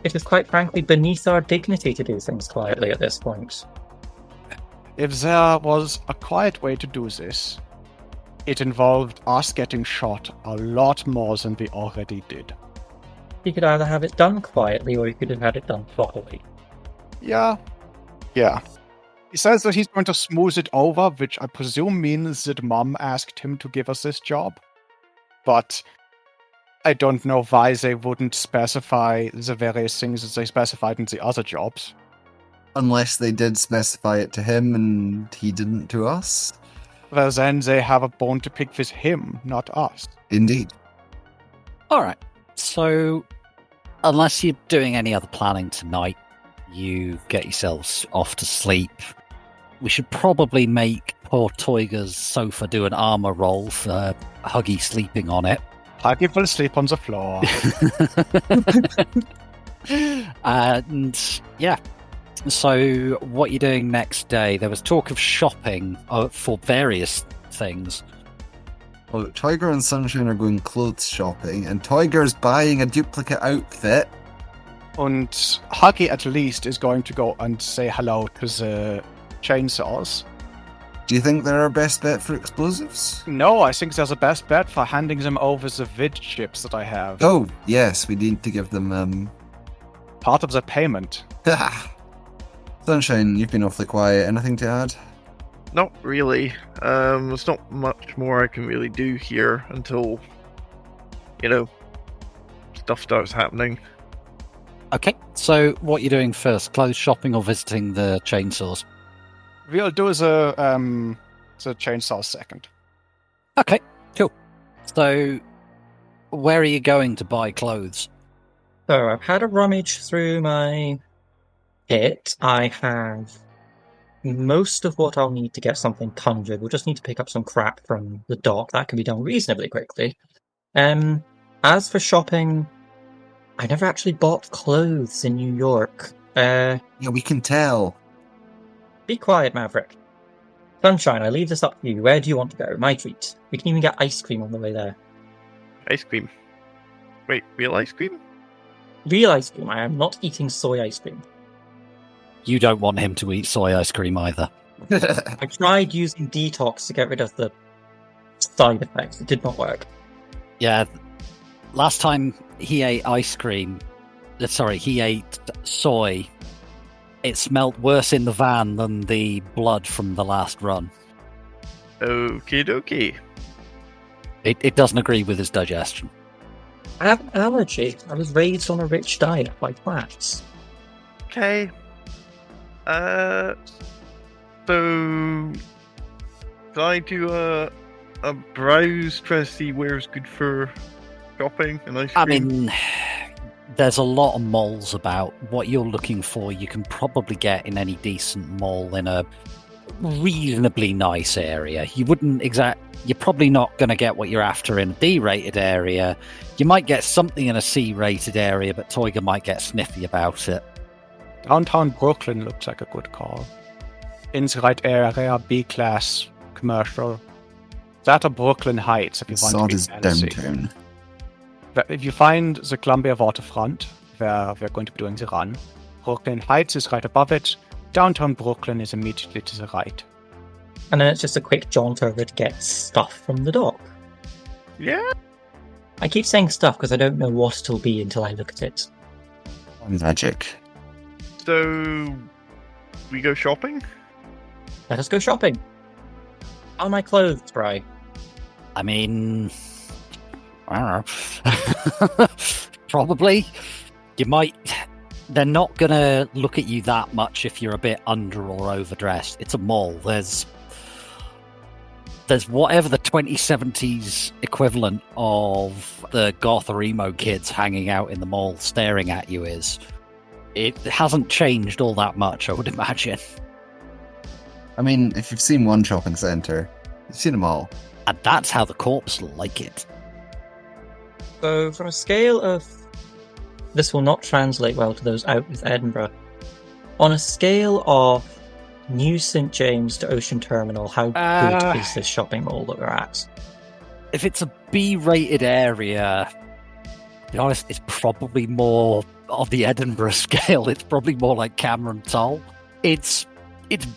It is quite frankly beneath our dignity to do things quietly at this point. If there was a quiet way to do this, it involved us getting shot a lot more than we already did. You could either have it done quietly or you could have had it done properly. Yeah. He says that he's going to smooth it over, which I presume means that Mom asked him to give us this job. But I don't know why they wouldn't specify the various things that they specified in the other jobs. Unless they did specify it to him and he didn't to us. Well, then they have a bone to pick with him, not us. Indeed. All right. So, unless you're doing any other planning tonight, you get yourselves off to sleep. We should probably make poor Toiga's sofa do an armor roll for Huggy sleeping on it. Huggy will sleep on the floor. And yeah. So, what you're doing next day? There was talk of shopping for various things. Well, Tiger and Sunshine are going clothes shopping, and Tiger's buying a duplicate outfit. And Huggy at least is going to go and say hello to the chainsaws. Do you think they're our best bet for explosives? No, I think there's a best bet for handing them over the vid chips that I have. Oh, yes, we need to give them, Part of the payment. Sunshine, you've been awfully quiet. Anything to add? Not really. There's not much more I can really do here until, stuff starts happening. Okay, so what you're doing first? Clothes shopping or visiting the chainsaws? We'll do the chainsaw second. Okay, cool. So, where are you going to buy clothes? So I've had a rummage through my kit. I have most of what I'll need to get something conjured. We'll just need to pick up some crap from the dock. That can be done reasonably quickly. As for shopping, I never actually bought clothes in New York. Yeah, we can tell. Be quiet, Maverick. Sunshine, I leave this up to you. Where do you want to go? My treat. We can even get ice cream on the way there. Ice cream. Wait, real ice cream? Real ice cream. I am not eating soy ice cream. You don't want him to eat soy ice cream either. I tried using detox to get rid of the side effects. It did not work. Yeah, last time he ate ice cream, he ate soy, it smelt worse in the van than the blood from the last run. Okie dokie. It doesn't agree with his digestion. I have an allergy. I was raised on a rich diet by plants. Okay. So can I do a browse, try to see where's good for shopping and ice cream? I mean, there's a lot of malls about. What you're looking for, you can probably get in any decent mall in a reasonably nice area. You're probably not going to get what you're after in a D-rated area. You might get something in a C-rated area, but Toiga might get sniffy about it. Downtown Brooklyn looks like a good call. In the right area, B-class, commercial. That or Brooklyn Heights, if you want to be fancy. Downtown. But if you find the Columbia waterfront, where we're going to be doing the run, Brooklyn Heights is right above it. Downtown Brooklyn is immediately to the right. And then it's just a quick jaunt over to get stuff from the dock. Yeah. I keep saying stuff because I don't know what it'll be until I look at it. Magic. So we go shopping? Let us go shopping. Are my clothes dry? I mean, I don't know. Probably. You might. They're not going to look at you that much if you're a bit under or overdressed. It's a mall. There's whatever the 2070s equivalent of the goth or emo kids hanging out in the mall staring at you is. It hasn't changed all that much, I would imagine. I mean, if you've seen one shopping centre, you've seen them all. And that's how the corps like it. So, from a scale of... This will not translate well to those out with Edinburgh. On a scale of New St. James to Ocean Terminal, how good is this shopping mall that we're at? If it's a B-rated area, to be honest, it's probably more of the Edinburgh scale. It's probably more like Cameron Toll. It's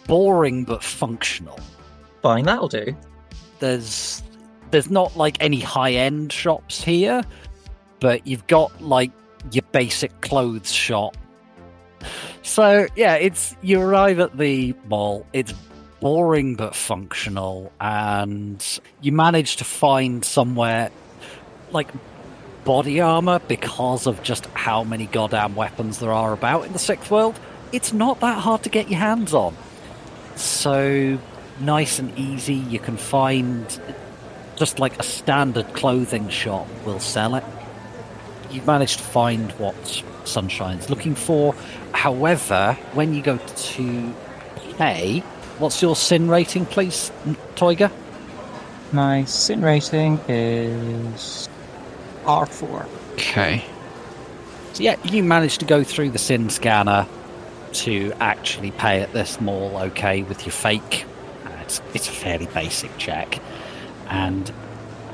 boring but functional. Fine, that'll do. There's not like any high-end shops here, but you've got like your basic clothes shop. So yeah, you arrive at the mall. It's boring but functional, and you manage to find somewhere like body armor because of just how many goddamn weapons there are about in the Sixth World. It's not that hard to get your hands on. So nice and easy. You can find just like a standard clothing shop will sell it. You've managed to find what Sunshine's looking for. However, when you go to pay, what's your sin rating, please, Toiga? My sin rating is R4. Okay. So yeah, you managed to go through the sin scanner to actually pay at this mall okay with your fake. It's a fairly basic check. And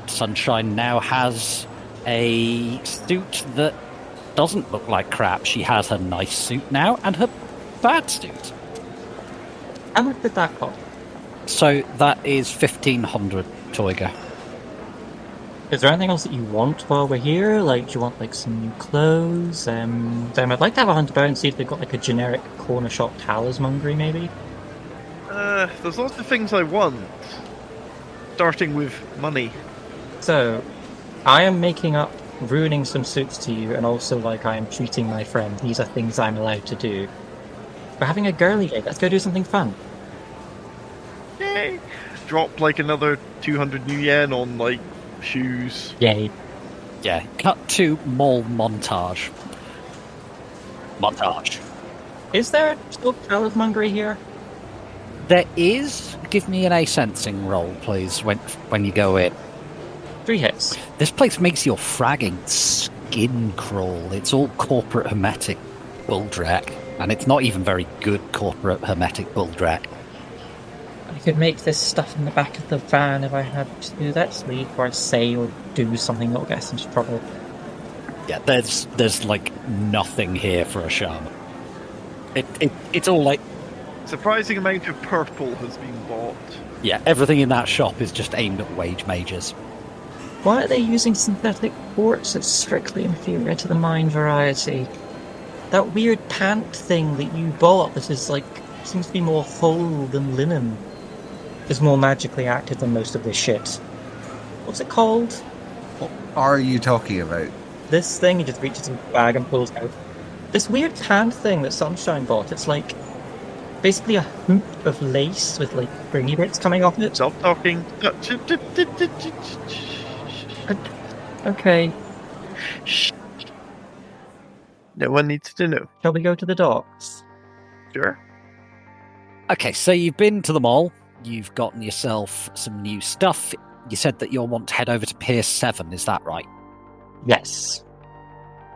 Sunshine now has a suit that doesn't look like crap. She has her nice suit now and her bad suit. How much did that cost? So that is 1,500 Toiga. Is there anything else that you want while we're here? Like, do you want like some new clothes? Then I'd like to have a hunt about and see if they've got like a generic corner shop talismanry, maybe. There's lots of things I want. Starting with money. So, I am making up ruining some suits to you, and also like I am treating my friend. These are things I'm allowed to do. We're having a girly day. Let's go do something fun. Yay! Drop like another 200 new yen on like shoes. Yay. Yeah, cut to mall montage. Is there still talismanry here? There is. Give me an A-sensing roll, please, when you go in. 3 hits. This place makes your fragging skin crawl. It's all corporate hermetic bulldrak, and it's not even very good corporate hermetic bulldrak. I could make this stuff in the back of the van if I had to. Let's leave before I say or do something that'll get us into trouble. Yeah, there's like nothing here for a shaman. It's all like, Surprising amount of purple has been bought. yeah, everything in that shop is just aimed at wage mages. Why are they using synthetic quartz that's strictly inferior to the mine variety? That weird pant thing that you bought that is like, seems to be more whole than linen, is more magically active than most of this shit. What's it called? What are you talking about? This thing, he just reaches in the bag and pulls out. This weird pant thing that Sunshine bought, it's like basically a hoop of lace with like springy bits coming off it. Stop talking. Okay, Shh. No one needs to know. shall we go to the docks? Sure. Okay, so you've been to the mall. You've gotten yourself some new stuff. You said that you'll want to head over to Pier 7, is that right? Yes.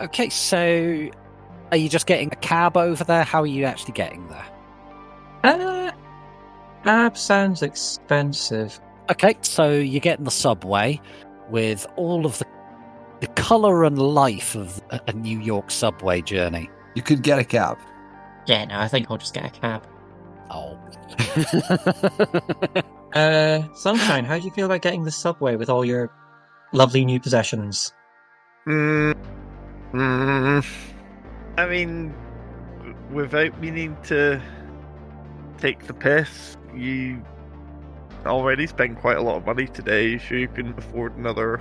Okay, so are you just getting a cab over there? How are you actually getting there? Cab sounds expensive. Okay, so you're getting the subway with all of the colour and life of a New York subway journey. You could get a cab. Yeah, no, I think I'll just get a cab. Oh. Sunshine, how do you feel about getting the subway with all your lovely new possessions? I mean, without meaning to take the piss, you already spent quite a lot of money today. You sure you can afford another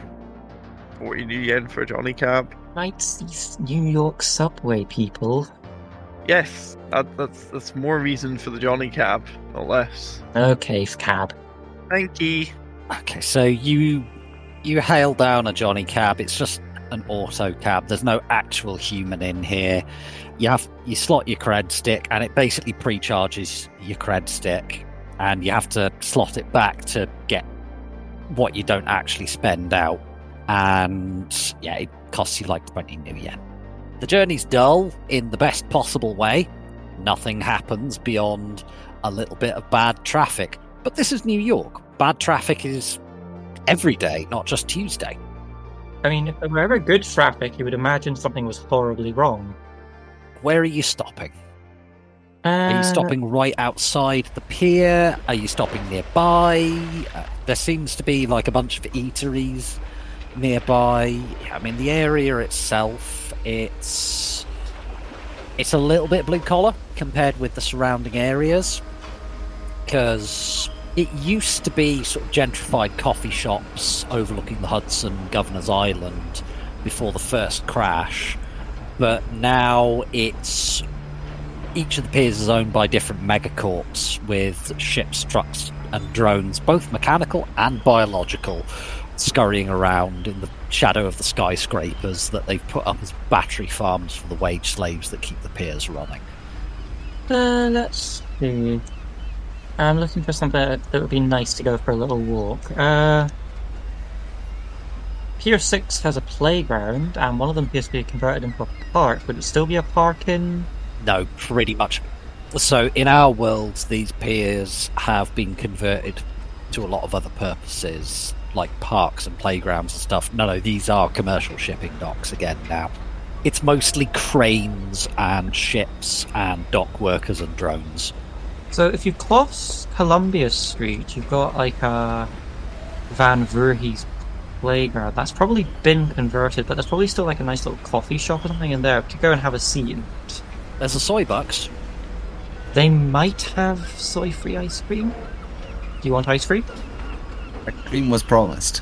40 new yen for a Johnny cab? Knights, these New York subway people. Yes, that's more reason for the Johnny cab, not less. Okay, cab. Thank you. Okay, so you hail down a Johnny cab. It's just an auto cab. There's no actual human in here. You slot your cred stick, and it basically pre-charges your cred stick, and you have to slot it back to get what you don't actually spend out. And yeah, it costs you like 20 new yen. The journey's dull in the best possible way. Nothing happens beyond a little bit of bad traffic. But this is New York. Bad traffic is every day, not just Tuesday. I mean, if there were ever good traffic, you would imagine something was horribly wrong. Where are you stopping? Are you stopping right outside the pier? Are you stopping nearby? There seems to be like a bunch of eateries nearby. I mean, the area itself, it's a little bit blue collar compared with the surrounding areas, because it used to be sort of gentrified coffee shops overlooking the Hudson, Governor's Island, before the first crash, but now it's each of the piers is owned by different megacorps with ships, trucks and drones, both mechanical and biological, scurrying around in the shadow of the skyscrapers that they've put up as battery farms for the wage slaves that keep the piers running. Let's see. I'm looking for something that would be nice to go for a little walk. Pier 6 has a playground, and one of them appears to be converted into a park. Would it still be a park in... No, pretty much. So in our worlds, these piers have been converted to a lot of other purposes, like parks and playgrounds and stuff. No, these are commercial shipping docks again now. It's mostly cranes and ships and dock workers and drones. So if you cross Columbia Street, you've got like a Van Voorhees playground. That's probably been converted, but there's probably still like a nice little coffee shop or something in there to go and have a seat. There's a soy bucks. They might have soy-free ice cream. Do you want ice cream? A cream was promised.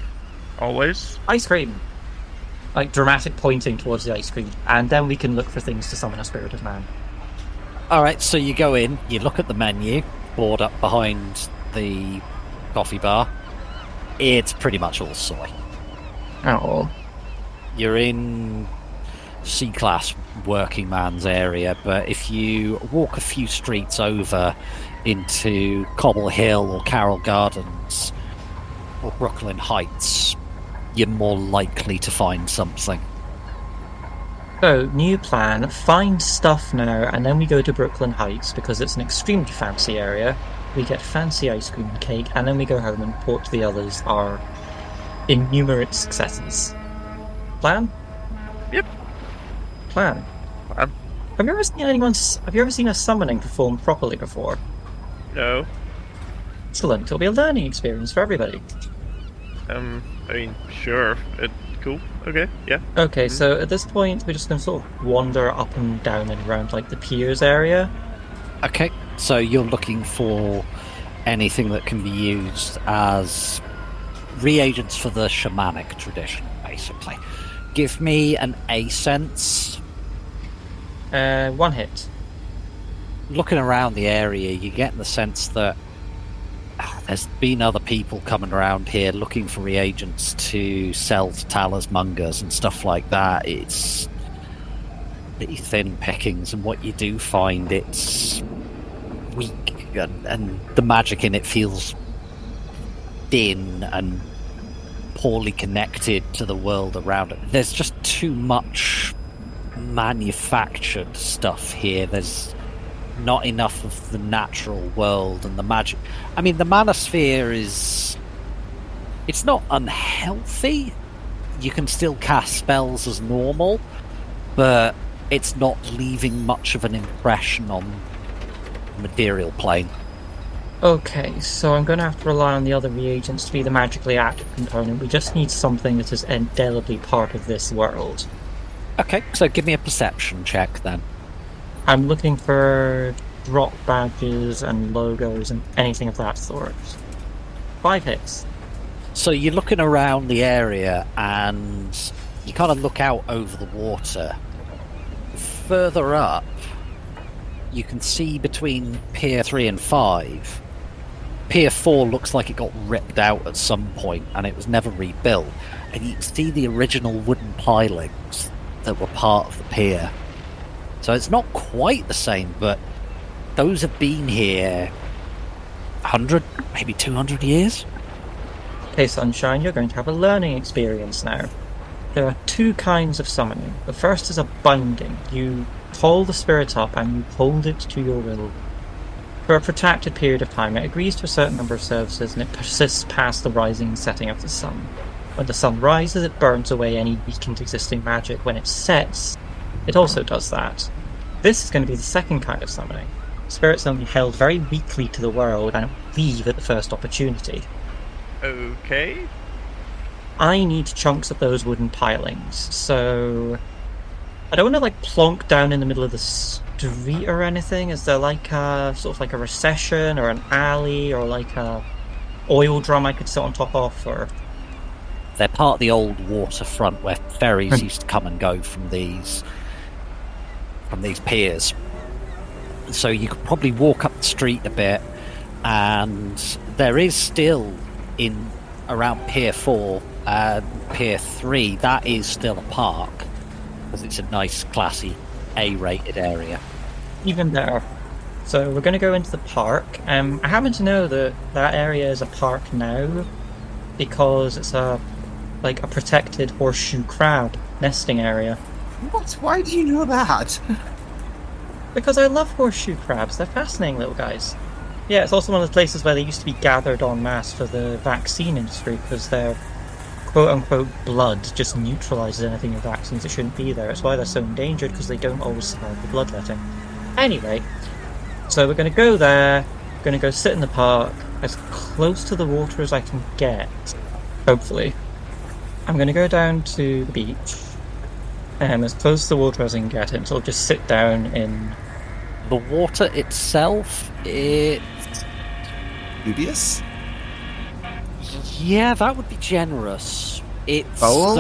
Always. Ice cream! Like dramatic pointing towards the ice cream, and then we can look for things to summon a spirit of man. Alright, so you go in, you look at the menu, board up behind the coffee bar. It's pretty much all soy. Oh. You're in C-class working man's area, but if you walk a few streets over into Cobble Hill or Carroll Gardens or Brooklyn Heights, you're more likely to find something. So, new plan, find stuff now, and then we go to Brooklyn Heights, because it's an extremely fancy area. We get fancy ice cream and cake, and then we go home and report to the others our innumerate successes. Plan? Yep. Plan. Plan. Have you ever seen a summoning performed properly before? No. Excellent, it'll be a learning experience for everybody. I mean, sure. Cool. Okay, yeah. Okay, so at this point, we're just going to sort of wander up and down and around, like, the piers area. Okay, so you're looking for anything that can be used as reagents for the shamanic tradition, basically. Give me an A-sense. 1 hit. Looking around the area, you get the sense that there's been other people coming around here looking for reagents to sell to Talasmongers and stuff like that. It's pretty thin pickings, and what you do find, it's weak, and the magic in it feels thin and poorly connected to the world around it. There's just too much manufactured stuff here. There's not enough of the natural world and the magic. I mean, the manosphere it's not unhealthy. You can still cast spells as normal, but it's not leaving much of an impression on the material plane. Okay, so I'm going to have to rely on the other reagents to be the magically active component. We just need something that is indelibly part of this world. Okay, so give me a perception check then. I'm looking for drop badges and logos and anything of that sort. 5 hits. So you're looking around the area and you kind of look out over the water. Further up, you can see between Pier 3 and 5. Pier 4 looks like it got ripped out at some point and it was never rebuilt. And you can see the original wooden pilings that were part of the pier. So it's not quite the same, but those have been here 100, maybe 200 years. Okay, Sunshine, you're going to have a learning experience now. There are 2 kinds of summoning. The first is a binding. You call the spirit up and you hold it to your will. For a protracted period of time, it agrees to a certain number of services and it persists past the rising and setting of the sun. When the sun rises, it burns away any weakened existing magic. When it sets, it also does that. This is going to be the second kind of summoning. Spirits only held very weakly to the world and leave at the first opportunity. Okay. I need chunks of those wooden pilings. So I don't want to like plonk down in the middle of the street or anything. Is there like a sort of like a recession or an alley or like a oil drum I could sit on top of? Or They're part of the old waterfront where ferries used to come and go from these piers. So you could probably walk up the street a bit, and there is still in around Pier 4 and Pier 3, that is still a park, because it's a nice, classy, A-rated area. even better. So we're going to go into the park. I happen to know that that area is a park now because it's a protected horseshoe crab nesting area. What? Why do you know that? Because I love horseshoe crabs. They're fascinating little guys. Yeah, it's also one of the places where they used to be gathered en masse for the vaccine industry because their quote-unquote blood just neutralizes anything in vaccines that shouldn't be there. It's why they're so endangered, because they don't always survive the bloodletting. Anyway, so we're going to go there, going to go sit in the park, as close to the water as I can get, hopefully. I'm going to go down to the beach, as close to the water as I can get it, so I'll just sit down in... The water itself, it's... Dubious? Yeah, that would be generous. It's, Foul?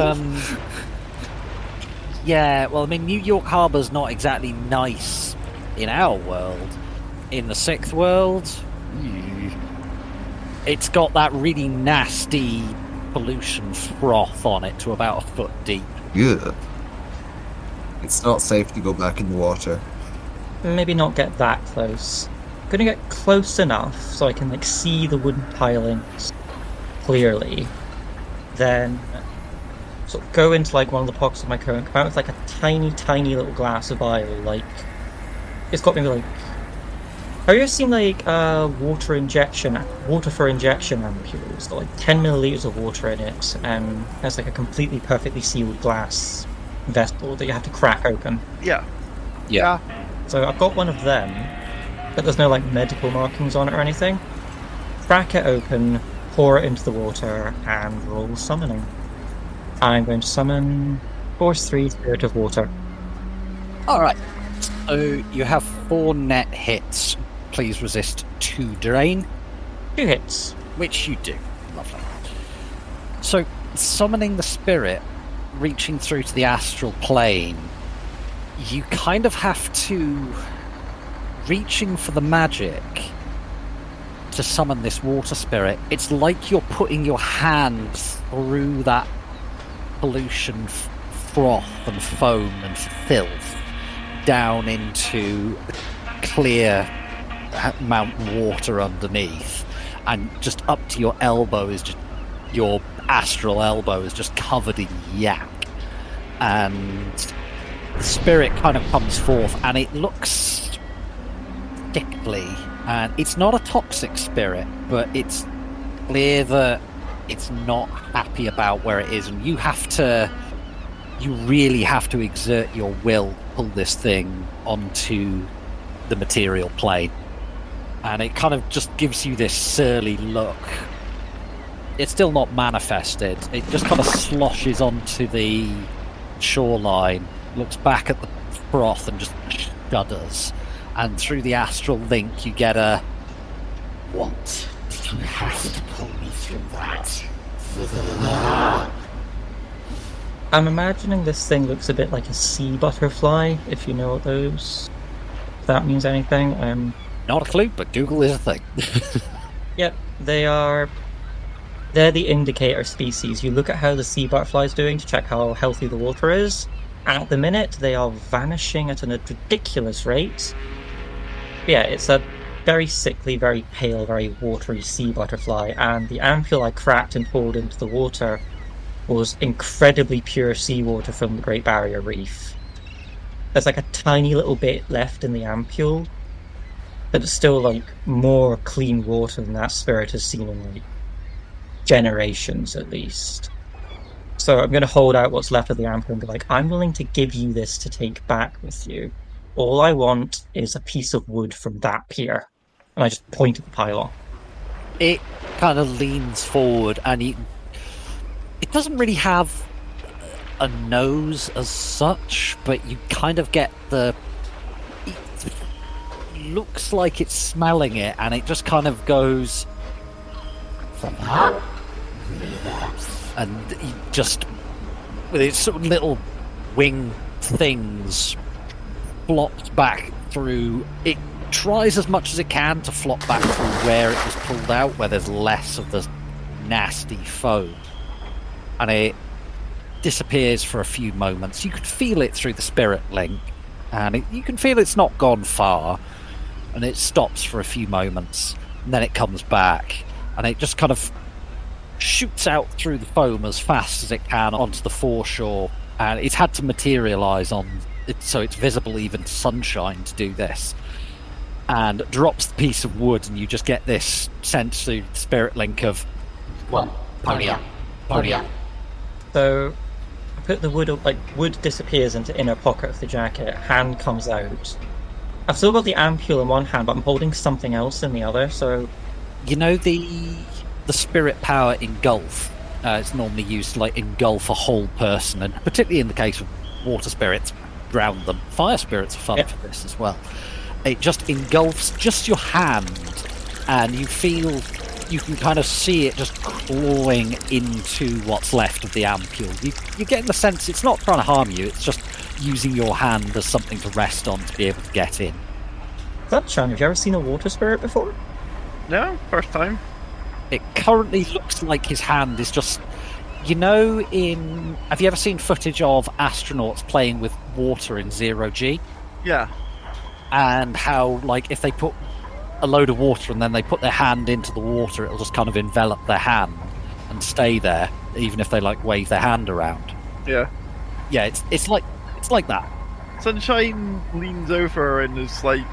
yeah, well, I mean, New York Harbour's not exactly nice in our world. In the Sixth World, it's got that really nasty pollution froth on it to about a foot deep. Yeah. It's not safe to go back in the water. Maybe not get that close. I'm going to get close enough so I can see the wooden pilings clearly. Then sort of go into one of the pockets of my coat and come out with a tiny little glass of ale. It's got maybe have you ever seen water for injection ampules? It's got 10 milliliters of water in it, and there's a completely perfectly sealed glass vessel that you have to crack open. Yeah. Yeah. So I've got one of them, but there's no medical markings on it or anything. Crack it open, pour it into the water, and roll summoning. I'm going to summon Force 3 Spirit of Water. Alright, so you have 4 net hits. Please resist 2 drain. 2 hits. Which you do. Lovely. So, summoning the spirit, reaching through to the astral plane, you kind of have to... Reaching for the magic to summon this water spirit, it's like you're putting your hand through that pollution froth and foam and filth down into clear mountain water underneath, and just up to your elbow is just your astral elbow is just covered in yak, and the spirit kind of comes forth and it looks sickly, and it's not a toxic spirit, but it's clear that it's not happy about where it is, and you really have to exert your will to pull this thing onto the material plane. And it kind of just gives you this surly look. It's still not manifested. It just kind of sloshes onto the shoreline, looks back at the froth and just shudders. And through the astral link you get a... What? You have to pull me through that. I'm imagining this thing looks a bit like a sea butterfly, if you know what those... If that means anything. Not a clue, but Google is a thing. Yep, they're the indicator species. You look at how the sea butterfly is doing to check how healthy the water is. At the minute, they are vanishing at a ridiculous rate. Yeah, it's a very sickly, very pale, very watery sea butterfly, and the ampule I cracked and poured into the water was incredibly pure seawater from the Great Barrier Reef. There's a tiny little bit left in the ampule, but it's still more clean water than that spirit has seen in generations at least. So I'm going to hold out what's left of the ampule and be I'm willing to give you this to take back with you. All I want is a piece of wood from that pier. And I just point at the pylon. It kind of leans forward, and It doesn't really have a nose as such, but you kind of get the... It looks like it's smelling it, and it just kind of goes... And he just, with its sort of little wing things, flops back through. It tries as much as it can to flop back through where it was pulled out, where there's less of the nasty foam. And it disappears for a few moments. You can feel it through the spirit link, and you can feel it's not gone far, and it stops for a few moments, and then it comes back, and it just kind of shoots out through the foam as fast as it can onto the foreshore, and it's had to materialise on it so it's visible even to sunshine to do this, and drops the piece of wood, and you just get this sense through the spirit link of Pony up. So I put the wood, wood disappears into inner pocket of the jacket, hand comes out. I've still got the ampule in one hand, but I'm holding something else in the other, so... You know the spirit power engulf? It's normally used to engulf a whole person, and particularly in the case of water spirits, drown them. Fire spirits are fun for this as well. It just engulfs just your hand, and you can kind of see it just clawing into what's left of the ampule. You're getting the sense it's not trying to harm you, it's just using your hand as something to rest on to be able to get in. Sunshine, have you ever seen a water spirit before? No, first time. It currently looks like his hand is just... You know, have you ever seen footage of astronauts playing with water in 0G? Yeah. And how, if they put a load of water and then they put their hand into the water, it'll just kind of envelop their hand and stay there, even if they, wave their hand around. Yeah. Yeah, it's like that. Sunshine leans over and is like,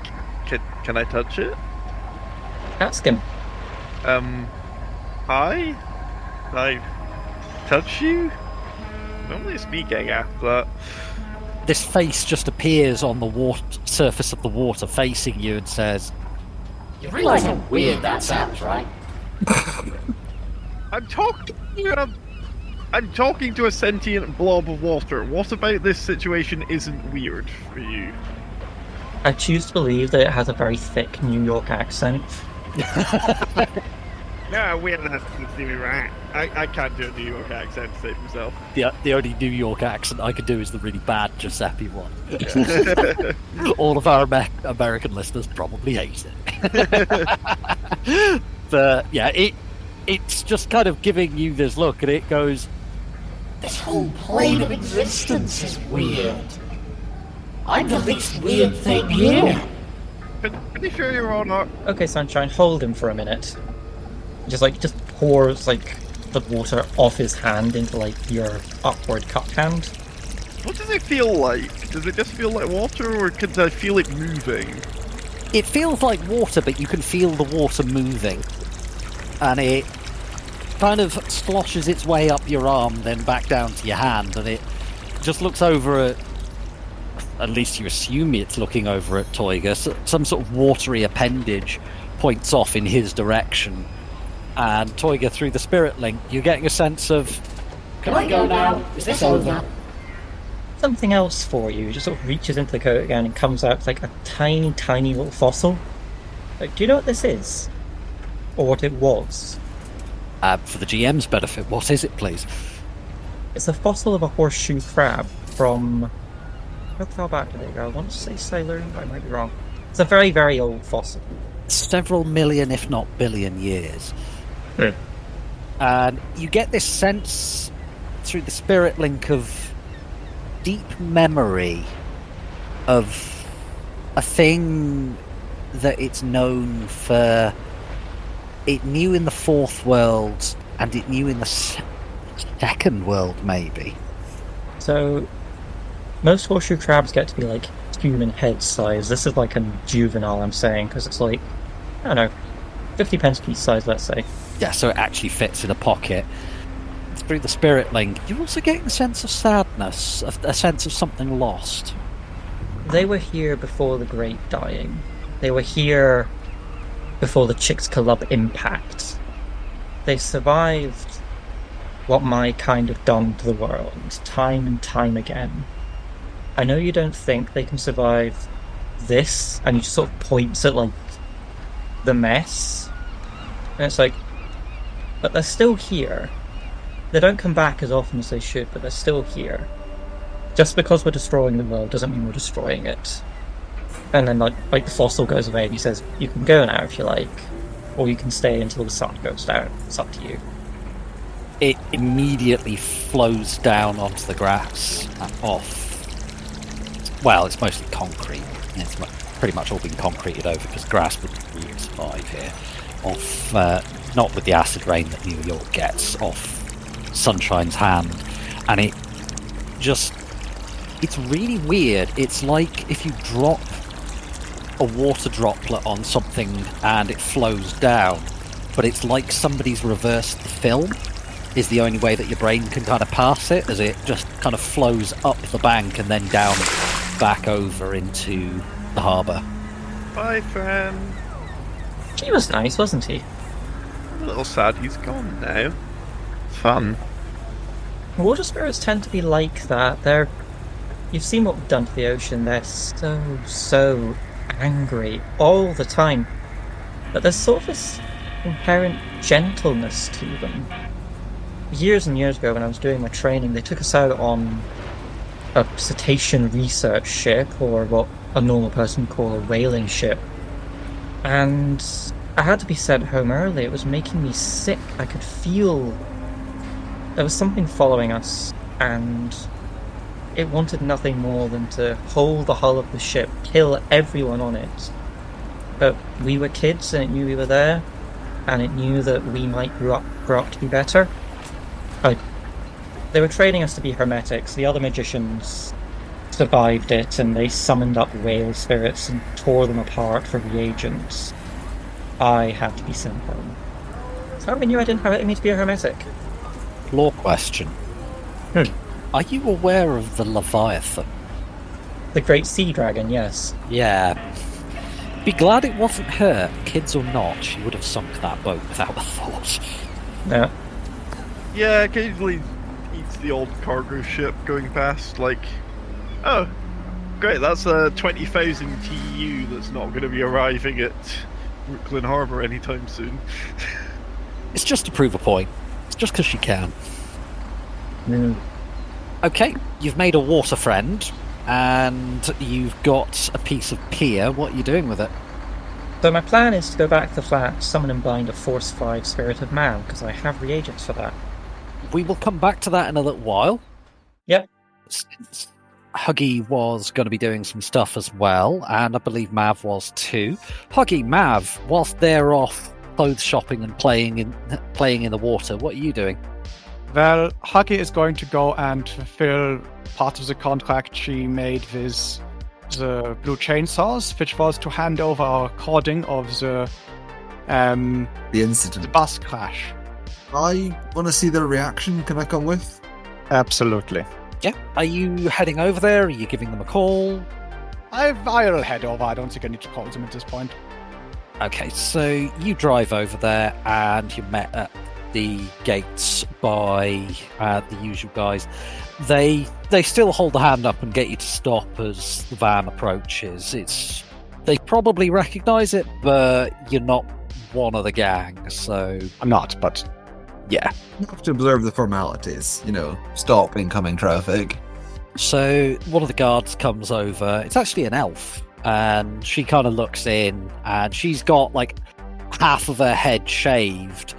can I touch it? Ask him. Hi? Can I touch you? Normally it's me getting after that. This face just appears on the surface of the water facing you and says, You realise how weird that sounds, right? I'm talking to a sentient blob of water. What about this situation isn't weird for you? I choose to believe that it has a very thick New York accent. No, weird enough to see me right. I can't do a New York accent to save myself. the only New York accent I can do is the really bad Giuseppe one. Yeah. All of our American listeners probably hate it. But yeah, it's just kind of giving you this look, and it goes, This whole plane of existence is weird. I'm the least weird thing here. Pretty sure you're all not. Okay, Sunshine, hold him for a minute. Just pours the water off his hand into your upward cupped hand. What does it feel like? Does it just feel like water, or can I feel it moving? It feels like water, but you can feel the water moving, and it kind of sloshes its way up your arm, then back down to your hand, and it just looks over at least you assume it's looking over at Toyga. Some sort of watery appendage points off in his direction, and Toyga, through the spirit link, you're getting a sense of, Can I go now? Is this over? Something else for you. Just sort of reaches into the coat again and comes out like a tiny, tiny little fossil. Do you know what this is? Or what it was? For the GM's benefit, what is it, please? It's a fossil of a horseshoe crab from... How far back did it go? I want to say Sailor, but I might be wrong. It's a very, very old fossil. Several million, if not billion years. And you get this sense through the spirit link of deep memory of a thing that it's known for. It knew in the fourth world, and it knew in the second world, maybe. So, most horseshoe crabs get to be human head size. This is a juvenile, I'm saying, because it's I don't know, 50 pence piece size, let's say. Yeah, so it actually fits in a pocket. Through the spirit link, you're also getting a sense of sadness, a sense of something lost. They were here before the Great Dying. They were here before the Chicxulub impact. They survived what my kind have done to the world, time and time again. I know you don't think they can survive this, and he just sort of points at, like, the mess. And it's like, but they're still here. They don't come back as often as they should, but they're still here. Just because we're destroying the world doesn't mean we're destroying it. And then, like the fossil goes away, and he says, you can go now if you like, or you can stay until the sun goes down. It's up to you. It immediately flows down onto the grass and off. Well, it's mostly concrete. It's pretty much all been concreted over because grass wouldn't really survive here. Off, not with the acid rain that New York gets, off Sunshine's hand. And it's really weird. It's like if you drop a water droplet on something and it flows down, but it's like somebody's reversed the film, is the only way that your brain can kind of pass it, as it just kind of flows up the bank and then down back over into the harbour. Bye, friend. He was nice, wasn't he? I'm a little sad he's gone now. Fun. Water spirits tend to be like that. You've seen what we've done to the ocean. They're so angry all the time. But there's sort of this inherent gentleness to them. Years and years ago when I was doing my training, they took us out on a cetacean research ship, or what a normal person would call a whaling ship. And I had to be sent home early. It was making me sick. I could feel there was something following us, and it wanted nothing more than to hold the hull of the ship, kill everyone on it. But we were kids, and it knew we were there, and it knew that we might grow up to be better. They were training us to be hermetics. The other magicians survived it, and they summoned up whale spirits and tore them apart for reagents. I had to be sent home. So how many knew I didn't have it in me to be a hermetic? Law question. Are you aware of the Leviathan? The great sea dragon, yes. Yeah. Be glad it wasn't her. Kids or not, she would have sunk that boat without a thought. Yeah. Yeah, occasionally eats the old cargo ship going past, like, oh, great, that's a 20,000 TU that's not going to be arriving at Brooklyn Harbour anytime soon. It's just to prove a point. It's just because she can. Okay, you've made a water friend, and you've got a piece of pier. What are you doing with it? So my plan is to go back to the flat, summon and bind a Force 5 Spirit of Man, because I have reagents for that. We will come back to that in a little while. Yep. Huggy was going to be doing some stuff as well, and I believe Mav was too. Huggy, Mav, whilst they're off clothes shopping and playing in the water, what are you doing? Well, Huggy is going to go and fulfill part of the contract she made with the Blue Chainsaws, which was to hand over a recording of the incident. The bus crash. I want to see their reaction. Can I come with? Absolutely. Yeah. Are you heading over there? Are you giving them a call? I'll head over. I don't think I need to call them at this point. Okay, so you drive over there and you're met at the gates by the usual guys. They still hold the hand up and get you to stop as the van approaches. They probably recognise it, but you're not one of the gang, so... I'm not, but yeah. You have to observe the formalities, stop incoming traffic. So one of the guards comes over. It's actually an elf, and she kind of looks in, and she's got like half of her head shaved.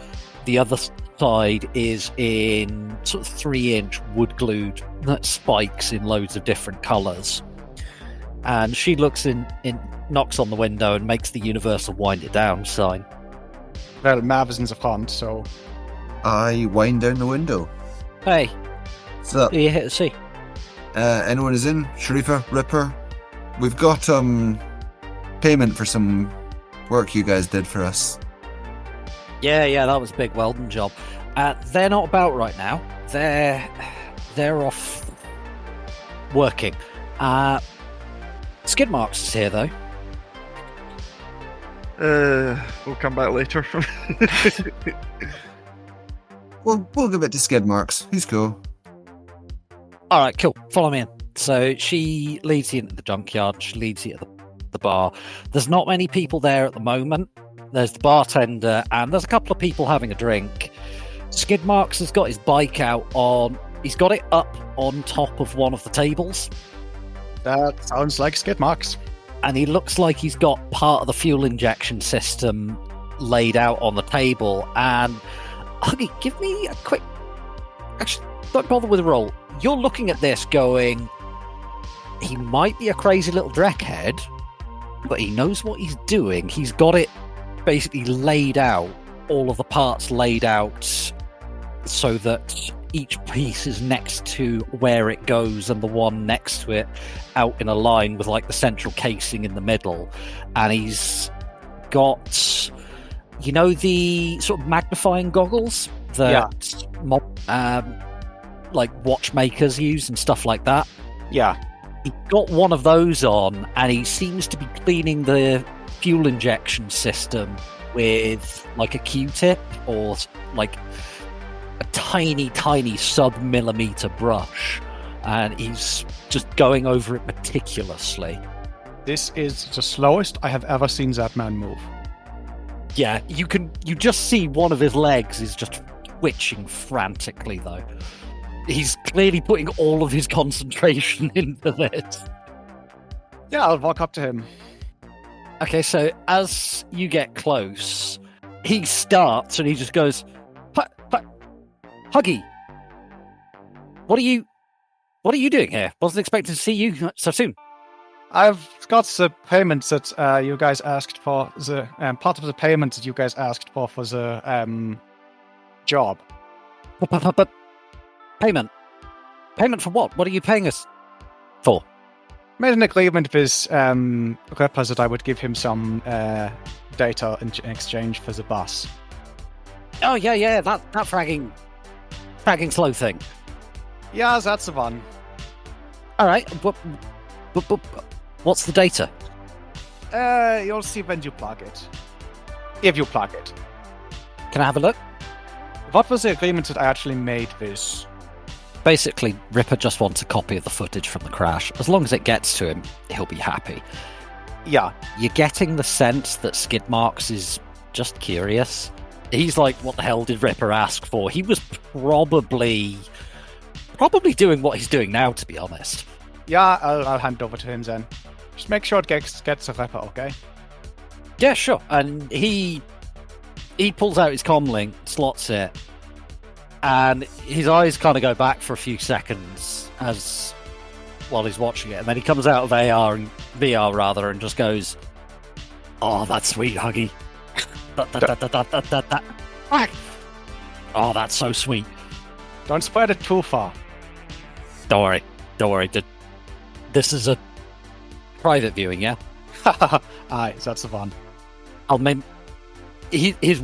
The other side is in sort of 3-inch wood glued spikes in loads of different colours. And she looks in, knocks on the window and makes the universal wind it down sign. Well, Mav is in the front, so... I wind down the window. Hey. What's up? You hit the sea. Anyone is in? Sharifa? Ripper? We've got payment for some work you guys did for us. Yeah, that was a big welding job. They're not about right now. They're off working. Skid Marks is here though. We'll come back later. We'll give it to skid marks. He's cool. All right, cool. Follow me in. So she leads you into the junkyard. She leads you to the bar. There's not many people there at the moment. There's the bartender, and there's a couple of people having a drink. Skid Marks has got his bike out on... He's got it up on top of one of the tables. That sounds like skid marks. And he looks like he's got part of the fuel injection system laid out on the table. And, Huggy, give me a quick... Actually, don't bother with a roll. You're looking at this going, he might be a crazy little dreckhead, but he knows what he's doing. He's got it basically laid out, all of the parts laid out so that each piece is next to where it goes and the one next to it out in a line with like the central casing in the middle. And he's got, you know, the sort of magnifying goggles that like watchmakers use and stuff like that. Yeah. He got one of those on, and he seems to be cleaning the fuel injection system with like a Q-tip or like a tiny sub-millimeter brush, and he's just going over it meticulously. This is the slowest I have ever seen that man move. Yeah, you just see one of his legs is just twitching frantically, though. He's clearly putting all of his concentration into this. Yeah, I'll walk up to him. Okay, so as you get close, he starts and he just goes, Huggy, what are you doing here? Wasn't expecting to see you so soon. I've got the payment that you guys asked for, the part of the payment that you guys asked for the job. Payment for what? What are you paying us for? Made an agreement with Ripper that I would give him some data in exchange for the bus. Oh yeah, that fragging slow thing. Yeah, that's the one. All right, but what's the data? You'll see when you plug it. If you plug it. Can I have a look? What was the agreement that I actually made with? Basically, Ripper just wants a copy of the footage from the crash. As long as it gets to him, he'll be happy. Yeah. You're getting the sense that Skid Marks is just curious. He's like, what the hell did Ripper ask for? He was probably doing what he's doing now, to be honest. Yeah, I'll hand over to him then. Just make sure it gets to Ripper, okay? Yeah, sure. And he pulls out his comlink, slots it, and his eyes kind of go back for a few seconds while he's watching it, and then he comes out of VR rather, and just goes, "Oh, that's sweet, Huggy. Oh, that's so sweet. Don't spread it too far. Don't worry. This is a private viewing, yeah? Aye, that's the one. His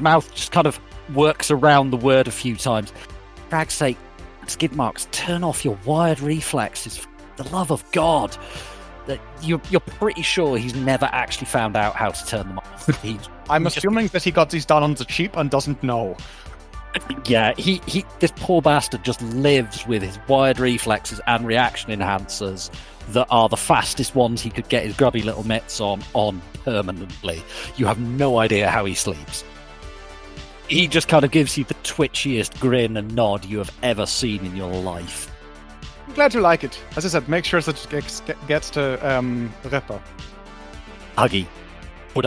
mouth just kind of works around the word a few times. For Frag's sake, Skid Marks, turn off your wired reflexes. For the love of God. That you're pretty sure he's never actually found out how to turn them off. I'm assuming that he got these done on the cheap and doesn't know. Yeah, this poor bastard just lives with his wired reflexes and reaction enhancers that are the fastest ones he could get his grubby little mitts on permanently. You have no idea how he sleeps. He just kind of gives you the twitchiest grin and nod you have ever seen in your life. I'm glad you like it. As I said, make sure that it gets to Ripper. Huggy, would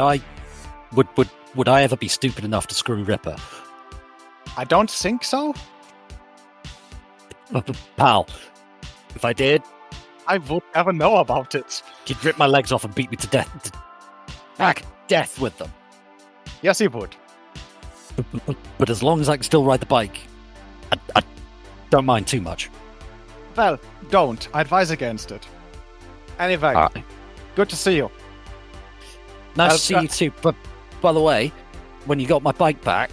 I ever be stupid enough to screw Ripper? I don't think so. Pal, if I did, I would never know about it. He'd rip my legs off and beat me to death. Death with them. Yes, he would. But as long as I can still ride the bike, I don't mind too much. Well, don't. I advise against it. Anyway, good to see you. Nice to see you too. But by the way, when you got my bike back,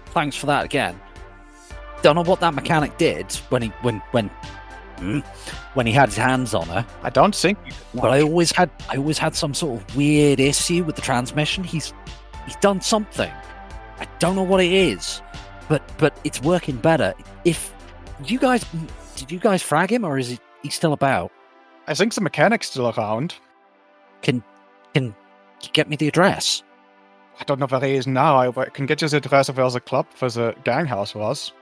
thanks for that again. Don't know what that mechanic did when he had his hands on her. I don't think. But I always had some sort of weird issue with the transmission. He's done something. I don't know what it is. but it's working better. If did you guys frag him, or is he still about? I think the mechanic's still around. Can you get me the address? I don't know where he is now. I can get you the address of where the club for the gang house was.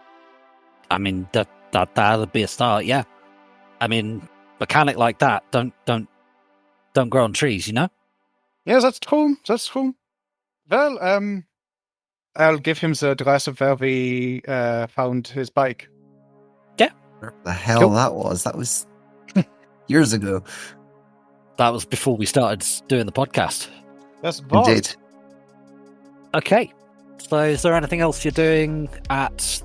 I mean, that'd be a start, yeah. I mean, mechanic like that don't grow on trees, you know? Yeah, that's true. That's true. Well, I'll give him the address of where we found his bike. Where the hell Cool. that was years ago. That was before we started doing the podcast. Yes, it was. Indeed. Okay. So is there anything else you're doing at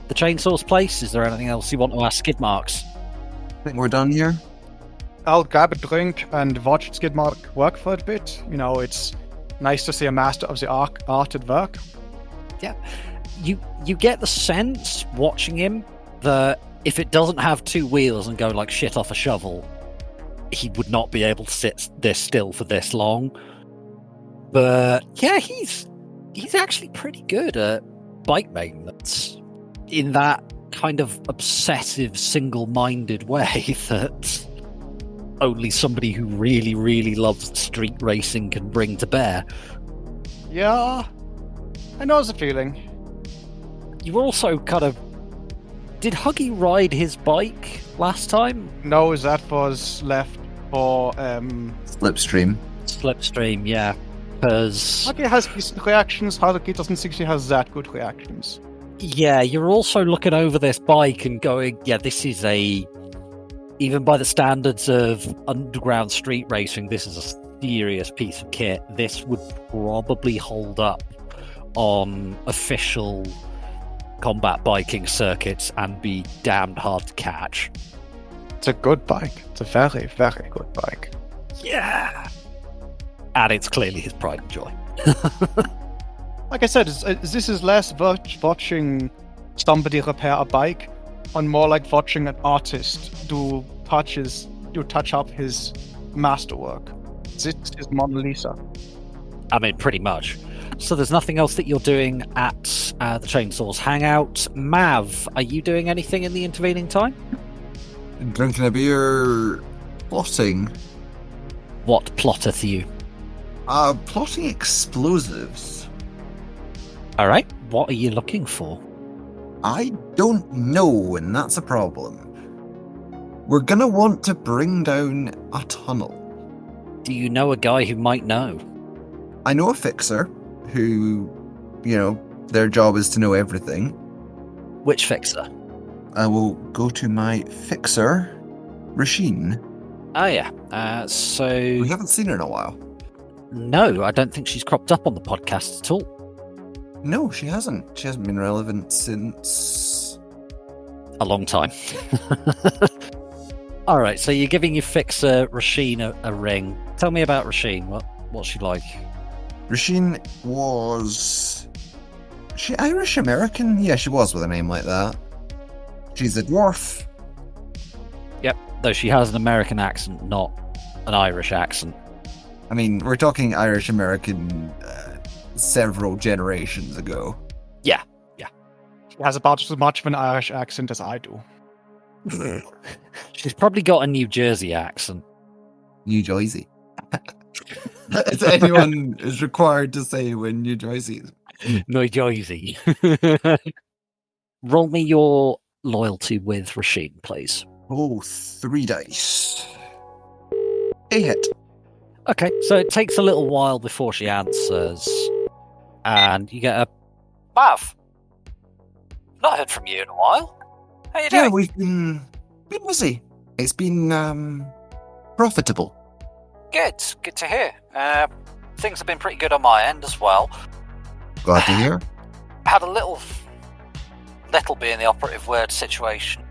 the chainsaw's place? Is there anything else you want to ask Skidmarks? I think we're done here. I'll grab a drink and watch Skidmark work for a bit. You know, it's nice to see a master of the art at work. You get the sense, watching him, that if it doesn't have two wheels and go like shit off a shovel, he would not be able to sit this still for this long. But yeah, he's actually pretty good at bike maintenance in that kind of obsessive, single-minded way that only somebody who really, really loves street racing can bring to bear. Yeah, I know the feeling. You also kind of... Did Huggy ride his bike last time? No, that was left for Slipstream. Slipstream, yeah. Because... Huggy has decent reactions. Huggy doesn't think she has that good reactions. Yeah, you're also looking over this bike and going, yeah, this is even by the standards of underground street racing, this is a serious piece of kit. This would probably hold up on official combat biking circuits and be damned hard to catch. It's a good bike. It's a very, very good bike. Yeah. And it's clearly his pride and joy. Like I said, this is less watching somebody repair a bike and more like watching an artist do touch up his masterwork. This is Mona Lisa. I mean, pretty much. So there's nothing else that you're doing at the Chainsaws Hangout. Mav, are you doing anything in the intervening time? Drinking a beer, plotting. What plotteth you? Plotting explosives. All right. What are you looking for? I don't know, and that's a problem. We're gonna want to bring down a tunnel. Do you know a guy who might know? I know a fixer who, their job is to know everything. Which fixer? I will go to my fixer, Rhydian. Oh, yeah. We haven't seen her in a while. No, I don't think she's cropped up on the podcast at all. No, she hasn't. She hasn't been relevant since... A long time. All right, so you're giving your fixer, Rhydian, a ring. Tell me about Rhydian. What's she like? Rhydian was... she Irish-American? Yeah, she was with a name like that. She's a dwarf. Yep, though she has an American accent, not an Irish accent. I mean, we're talking Irish-American several generations ago. Yeah. She has about as much of an Irish accent as I do. She's probably got a New Jersey accent. New Jersey. As anyone is required to say when New Jersey is. New Jersey. Roll me your loyalty with Rhydian, please. Oh, 3 dice. A hit. Okay, so it takes a little while before she answers, and you get a... Mav! Not heard from you in a while. How you doing? Yeah, we've been busy. It's been profitable. Good to hear. Things have been pretty good on my end as well. Glad to hear. Had a little being the operative word situation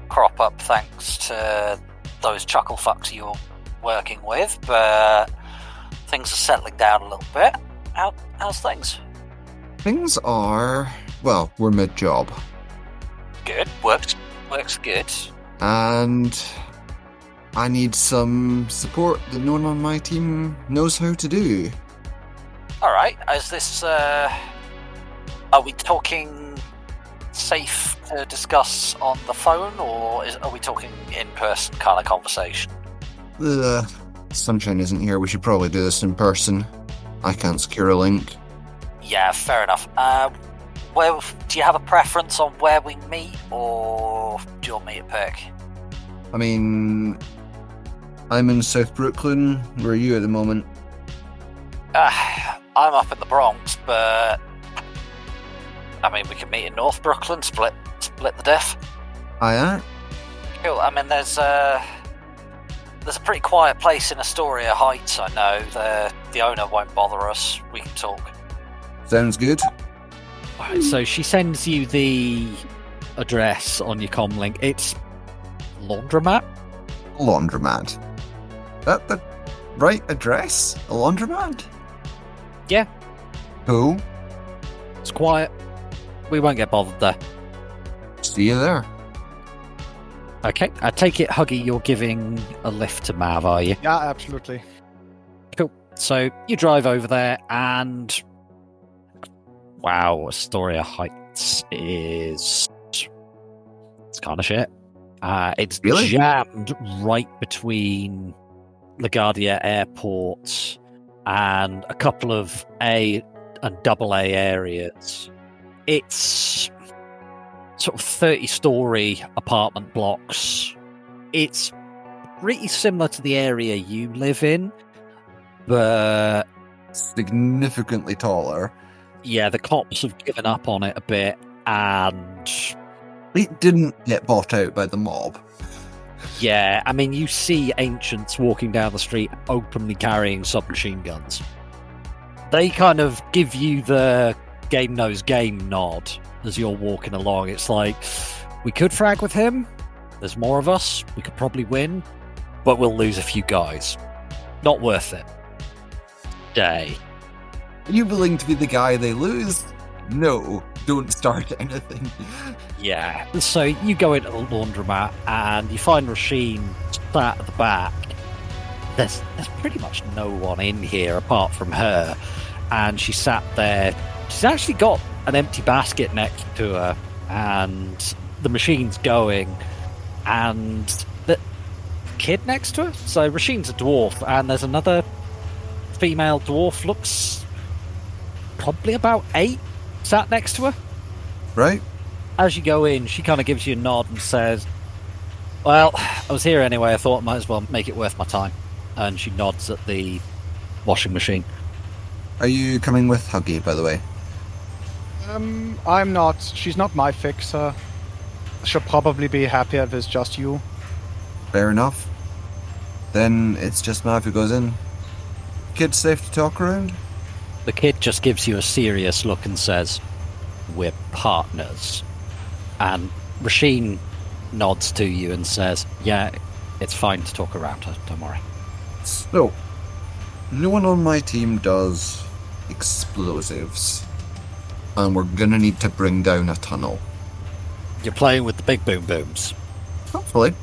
crop up thanks to those chuckle fucks you're working with, but things are settling down a little bit. How's things? Things are, well, we're mid-job. Good. Works good. And I need some support that no one on my team knows how to do. Alright, is this, are we talking safe to discuss on the phone, or are we talking in-person kind of conversation? Sunshine isn't here. We should probably do this in person. I can't secure a link. Yeah, fair enough. Well, do you have a preference on where we meet, or do you want me to pick? I mean, I'm in South Brooklyn. Where are you at the moment? I'm up in the Bronx, but I mean, we can meet in North Brooklyn, split the diff. Aye. Cool. I mean, there's a pretty quiet place in Astoria Heights. I know the owner won't bother us. We can talk. Sounds good. Right, so she sends you the address on your comm link. It's laundromat. Laundromat. That the right address? A laundromat? Yeah. Cool. It's quiet. We won't get bothered there. See you there. Okay, I take it, Huggy, you're giving a lift to Mav, are you? Yeah, absolutely. Cool. So you drive over there, and wow, Astoria Heights is it's kind of shit. It's Really? jammed right between LaGuardia Airport and a couple of A and AA areas. It's sort of 30-story apartment blocks. It's pretty similar to the area you live in, but Significantly taller. yeah, the cops have given up on it a bit, and It didn't get bought out by the mob. yeah, I mean, you see ancients walking down the street openly carrying submachine guns. They kind of give you the game knows game nod as you're walking along. It's like, we could frag with him, there's more of us, we could probably win, but we'll lose a few guys. Not worth it. Day. Are you willing to be the guy they lose? No, don't start anything. Yeah, so you go into the laundromat and you find Rasheen sat at the back. There's pretty much no one in here apart from her, and she sat there. She's actually got an empty basket next to her, and the machine's going, and the kid next to her. So Rasheen's a dwarf, and there's another female dwarf, looks probably about 8, sat next to her. Right? As you go in, she kind of gives you a nod and says, well, I was here anyway, I thought I might as well make it worth my time. And she nods at the washing machine. Are you coming with Huggy, by the way? I'm not. She's not my fixer. She'll probably be happier if it's just you. Fair enough. Then it's just Mav who goes in. Kid's safe to talk around? The kid just gives you a serious look and says, we're partners. And Rasheen nods to you and says, yeah, it's fine to talk around her, don't worry. So, no one on my team does explosives. And we're gonna need to bring down a tunnel. You're playing with the big boom booms. Hopefully.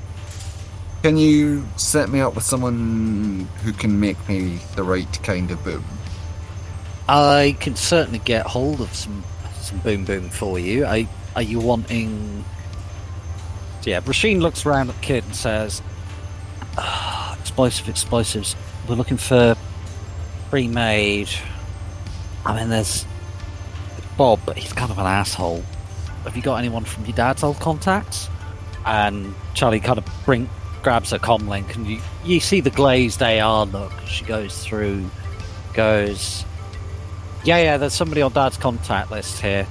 Can you set me up with someone who can make me the right kind of boom? I can certainly get hold of some boom boom for you. Are you wanting... So yeah, Rasheen looks around at the kid and says, explosives. We're looking for pre-made. I mean, there's Bob, but he's kind of an asshole. Have you got anyone from your dad's old contacts? And Charlie kind of grabs her comm link, and you see the glazed AR look. She goes through, yeah, there's somebody on Dad's contact list here.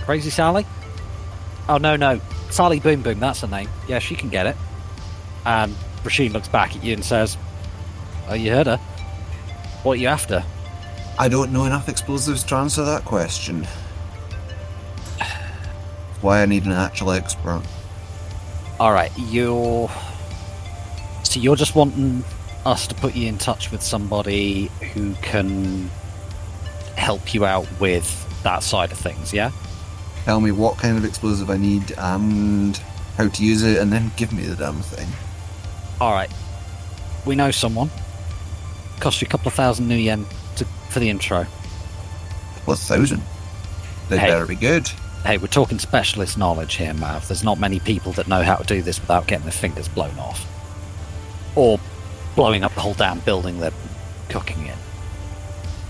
Crazy Sally? Oh, no. Sally Boom Boom, that's her name. Yeah, she can get it. And Rasheen looks back at you and says, oh, you heard her. What are you after? I don't know enough explosives to answer that question. Why I need an actual expert. Alright, you're just wanting us to put you in touch with somebody who can help you out with that side of things, yeah? Tell me what kind of explosive I need and how to use it, and then give me the damn thing. Alright. We know someone. Cost you a couple of thousand new yen for the intro. +1,000. They Hey. better be good. Hey, we're talking specialist knowledge here, Mav. There's not many people that know how to do this without getting their fingers blown off. Or blowing up the whole damn building they're cooking in.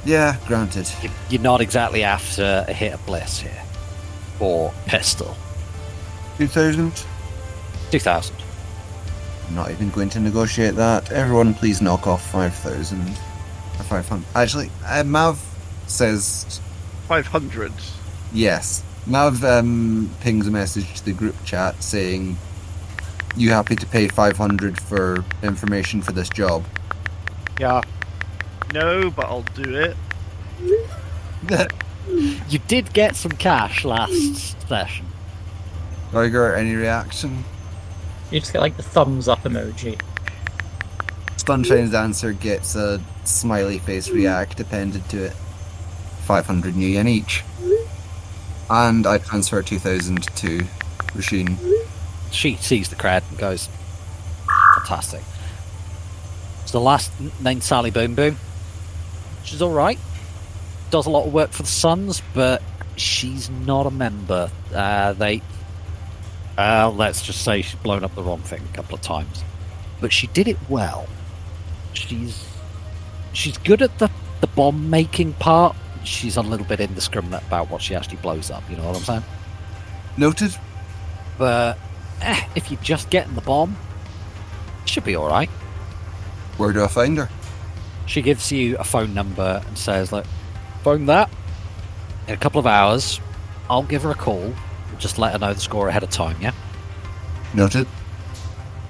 Yeah, granted. You're not exactly after a hit of bliss here. Or pistol. 2,000? 2,000. I'm not even going to negotiate that. Everyone please knock off 5,000. Or 500. Actually, Mav says... 500. Yes. Mav pings a message to the group chat saying, you happy to pay 500 for information for this job? Yeah. No, but I'll do it. You did get some cash last session. Tiger, any reaction? You just get like the thumbs up emoji. Sunshine's answer gets a smiley face react appended to it. 500 new yen each. And I transfer 2,000 to Rhydian. She sees the crowd and goes, fantastic. So the last named Sally Boom Boom. She's alright. Does a lot of work for the Suns, but she's not a member. Let's just say she's blown up the wrong thing a couple of times. But she did it well. She's good at the bomb making part. She's a little bit indiscriminate about what she actually blows up, you know what I'm saying? Noted. But if you're just getting the bomb, it should be alright. Where do I find her? She gives you a phone number and says, like, phone that. In a couple of hours, I'll give her a call. Just let her know the score ahead of time, yeah? Noted.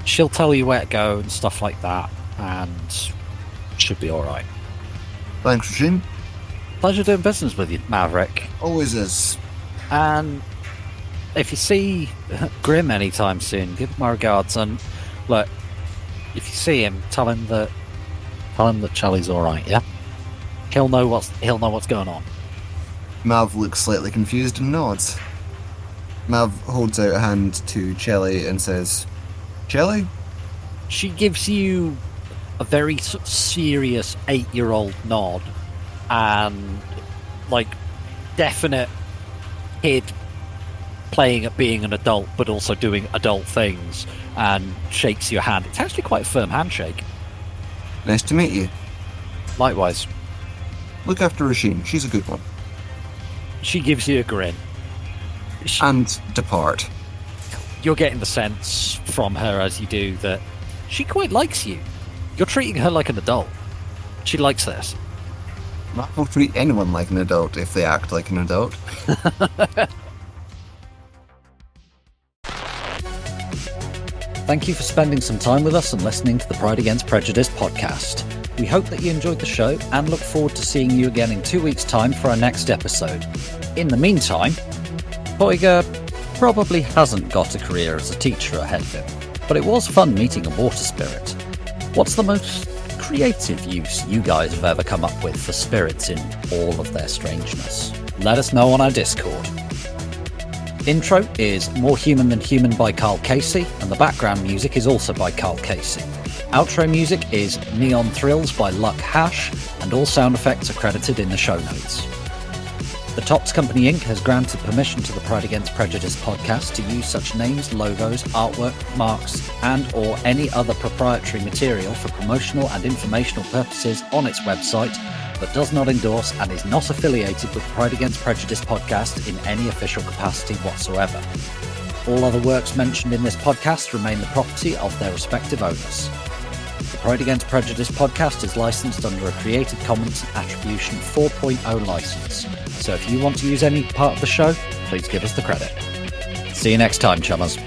She'll tell you where to go and stuff like that, and it should be alright. Thanks, Rhydian. Pleasure doing business with you, Maverick. Always is. And if you see Grim anytime soon, give him my regards, and look, if you see him, tell him that Charlie's alright, yeah? He'll know what's going on. Mav looks slightly confused and nods. Mav holds out a hand to Chelly and says, Chelly? She gives you a very serious 8-year-old nod and, like, definite kid playing at being an adult but also doing adult things, and shakes your hand. It's actually quite a firm handshake. Nice to meet you. Likewise. Look after Rhydian, she's a good one. She gives you a grin. And depart. You're getting the sense from her as you do that she quite likes you. You're treating her like an adult. She likes this. Mav will treat anyone like an adult if they act like an adult. Thank you for spending some time with us and listening to the Pride Against Prejudice podcast. We hope that you enjoyed the show and look forward to seeing you again in 2 weeks' time for our next episode. In the meantime, Poyga probably hasn't got a career as a teacher ahead of him, but it was fun meeting a water spirit. What's the most creative use you guys have ever come up with for spirits in all of their strangeness? Let us know on our Discord. Intro is More Human Than Human by Karl Casey, and the background music is also by Karl Casey. Outro music is Neon Thrills by Luck Hash, and all sound effects are credited in the show notes. The Tops Company Inc. has granted permission to the Pride Against Prejudice podcast to use such names, logos, artwork, marks, and or any other proprietary material for promotional and informational purposes on its website, but does not endorse and is not affiliated with the Pride Against Prejudice podcast in any official capacity whatsoever. All other works mentioned in this podcast remain the property of their respective owners. The Pride Against Prejudice podcast is licensed under a Creative Commons Attribution 4.0 license, so if you want to use any part of the show, please give us the credit. See you next time, chummers.